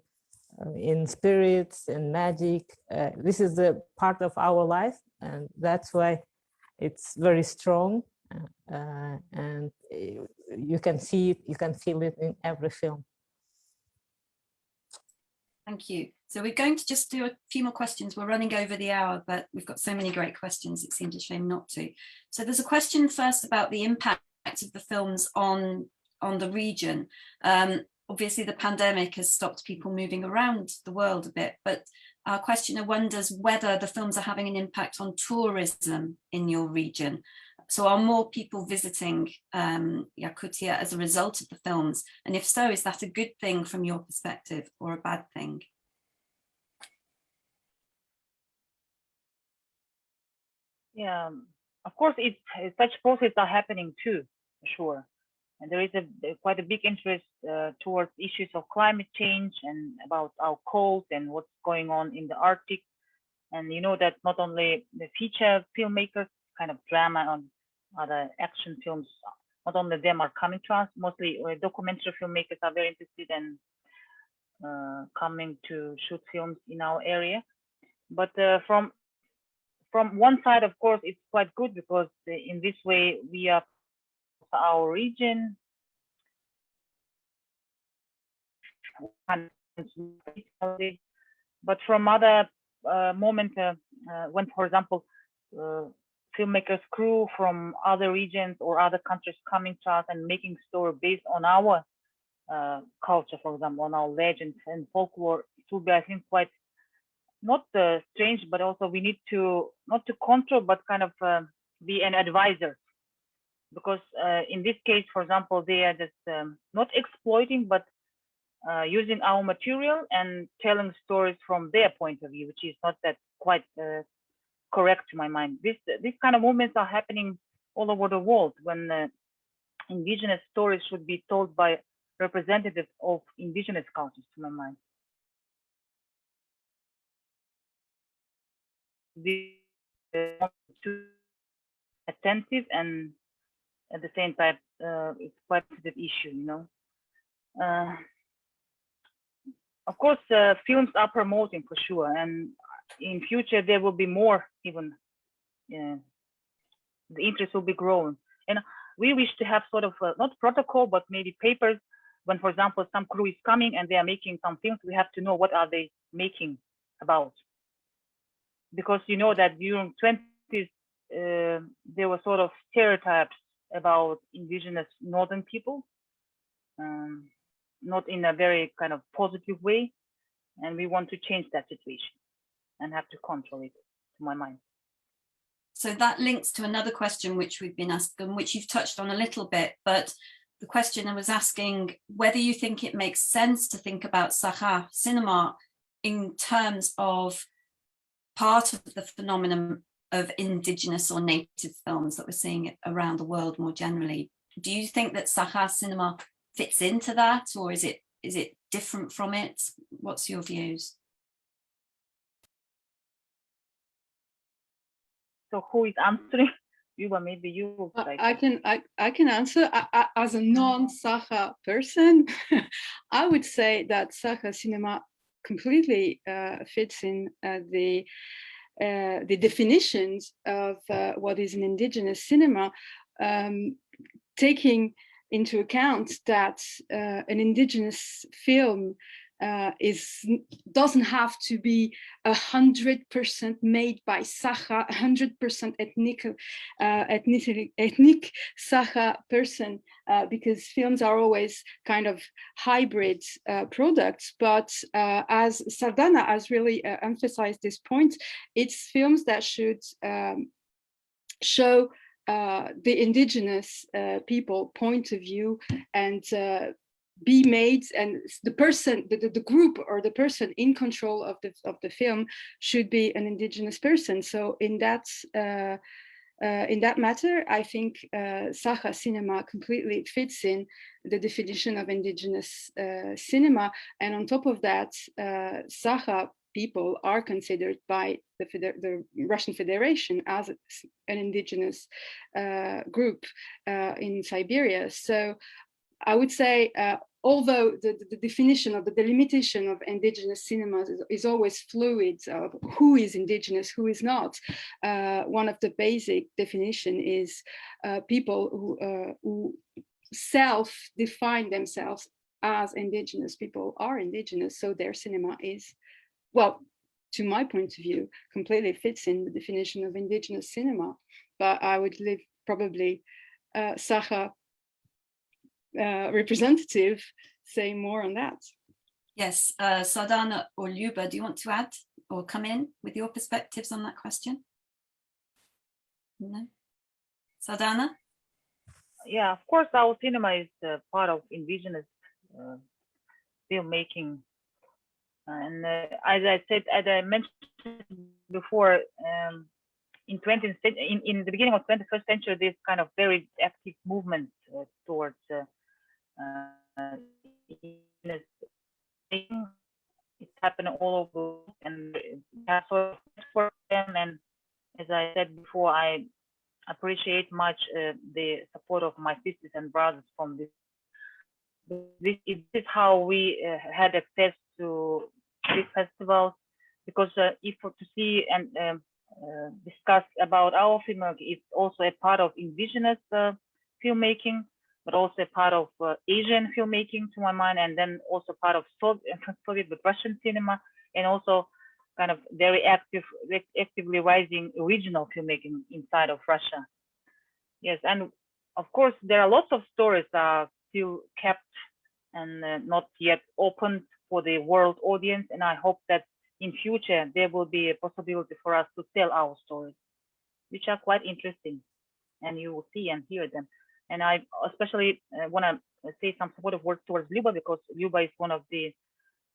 in spirits and magic. This is a part of our life, and that's why it's very strong. And you can see it, you can feel it in every film. Thank you. So we're going to just do a few more questions. We're running over the hour, but we've got so many great questions, it seems a shame not to. So there's a question first about the impact of the films on the region. Obviously, the pandemic has stopped people moving around the world a bit, but our questioner wonders whether the films are having an impact on tourism in your region. So are more people visiting Yakutia as a result of the films? And if so, is that a good thing from your perspective or a bad thing? Yeah, of course, such processes are happening too, for sure. And there is quite a big interest towards issues of climate change and about our cold and what's going on in the Arctic. And you know that not only the feature filmmakers, kind of drama and other action films, not only them are coming to us, mostly documentary filmmakers are very interested in coming to shoot films in our area. But from one side, of course, it's quite good because in this way we are our region. But from other moment, when, for example, filmmakers crew from other regions or other countries coming to us and making story based on our culture, for example, on our legends and folklore. It will be, I think, quite not strange, but also we need to not to control, but kind of be an advisor, because in this case, for example, they are just not exploiting, but using our material and telling stories from their point of view, which is not that quite correct to my mind. These kind of movements are happening all over the world, when indigenous stories should be told by representatives of indigenous cultures, to my mind. Be too attentive, and at the same time, it's quite a sensitive issue, you know. Of course, films are promoting for sure, and in future there will be more. Even the interest will be growing, and we wish to have sort of not protocol, but maybe papers. When, for example, some crew is coming and they are making some films, we have to know what are they making about, because you know that during 20s there were sort of stereotypes about indigenous northern people, not in a very kind of positive way, and we want to change that situation and have to control it, to my mind. So that links to another question which we've been asking, which you've touched on a little bit, but the questioner was asking whether you think it makes sense to think about Sakha cinema in terms of part of the phenomenon of indigenous or native films that we're seeing around the world more generally. Do you think that Sakha cinema fits into that, or is it different from it? What's your views? So who is answering? You, or maybe you will try. I can answer. As a non-Sakha person, I would say that Sakha cinema completely fits in the definitions of what is an indigenous cinema, taking into account that an indigenous film doesn't have to be 100% made by Sakha, 100% ethnic Sakha person, because films are always kind of hybrid products. But as Sardana has really emphasized this point, it's films that should show the indigenous people point of view, and be made, and the person, the group or the person in control of the film should be an indigenous person. So in that matter, I think Sakha cinema completely fits in the definition of indigenous cinema. And on top of that, Sakha people are considered by the Russian Federation as an indigenous group in Siberia. So I would say, although the definition of the delimitation of indigenous cinema is always fluid, of who is indigenous, who is not, one of the basic definition is people who self-define themselves as indigenous. People are indigenous, so their cinema is, well, to my point of view, completely fits in the definition of indigenous cinema. But I would leave probably Sakha representative say more on that. Yes, Sardana or Luba, do you want to add or come in with your perspectives on that question? No? Sardana? Yeah, of course, our cinema is part of indigenous filmmaking. And as I said, as I mentioned before, in the beginning of 21st century, this kind of very active movement towards it's happening all over, and that's for them. And as I said before, I appreciate much the support of my sisters and brothers from this. This is how we had access to these festivals, because if to see and discuss about our filmmaking, it's also a part of indigenous filmmaking, but also a part of Asian filmmaking, to my mind, and then also part of Soviet but Russian cinema, and also kind of very actively rising regional filmmaking inside of Russia. Yes, and of course there are lots of stories that are still kept and not yet open for the world audience. And I hope that in future there will be a possibility for us to tell our stories, which are quite interesting, and you will see and hear them. And I especially want to say some supportive words towards Luba, because Luba is one of the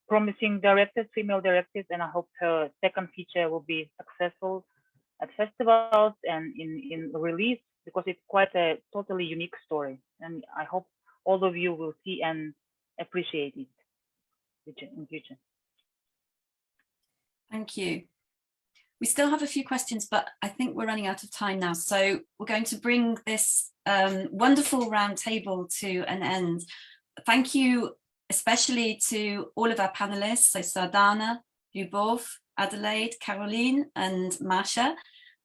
promising directors, female directors, and I hope her second feature will be successful at festivals and in release, because it's quite a totally unique story. And I hope all of you will see and appreciate it in future. Thank you. We still have a few questions, but I think we're running out of time now. So we're going to bring this wonderful round table to an end. Thank you especially to all of our panelists, so Sardana, Lyubov, Adelaide, Caroline, and Masha.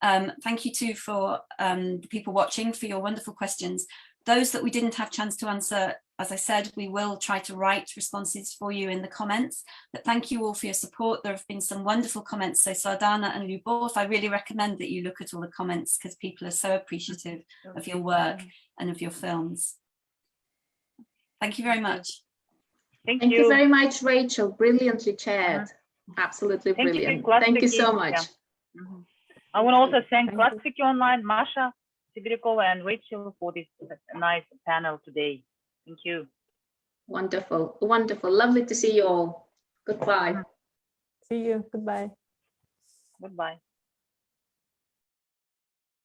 Thank you too for the people watching for your wonderful questions. Those that we didn't have a chance to answer, as I said, we will try to write responses for you in the comments. But thank you all for your support. There have been some wonderful comments. So Sardana and Lyubov, I really recommend that you look at all the comments, because people are so appreciative of your work and of your films. Thank you very much. Thank you very much, Rachel. Brilliantly chaired. Absolutely brilliant. Thank you so much. Yeah. I want to also thank Klassiki Online, Masha Sibirякова, and Rachel for this nice panel today. Thank you. Wonderful, wonderful. Lovely to see you all. Goodbye. See you. Goodbye. Goodbye.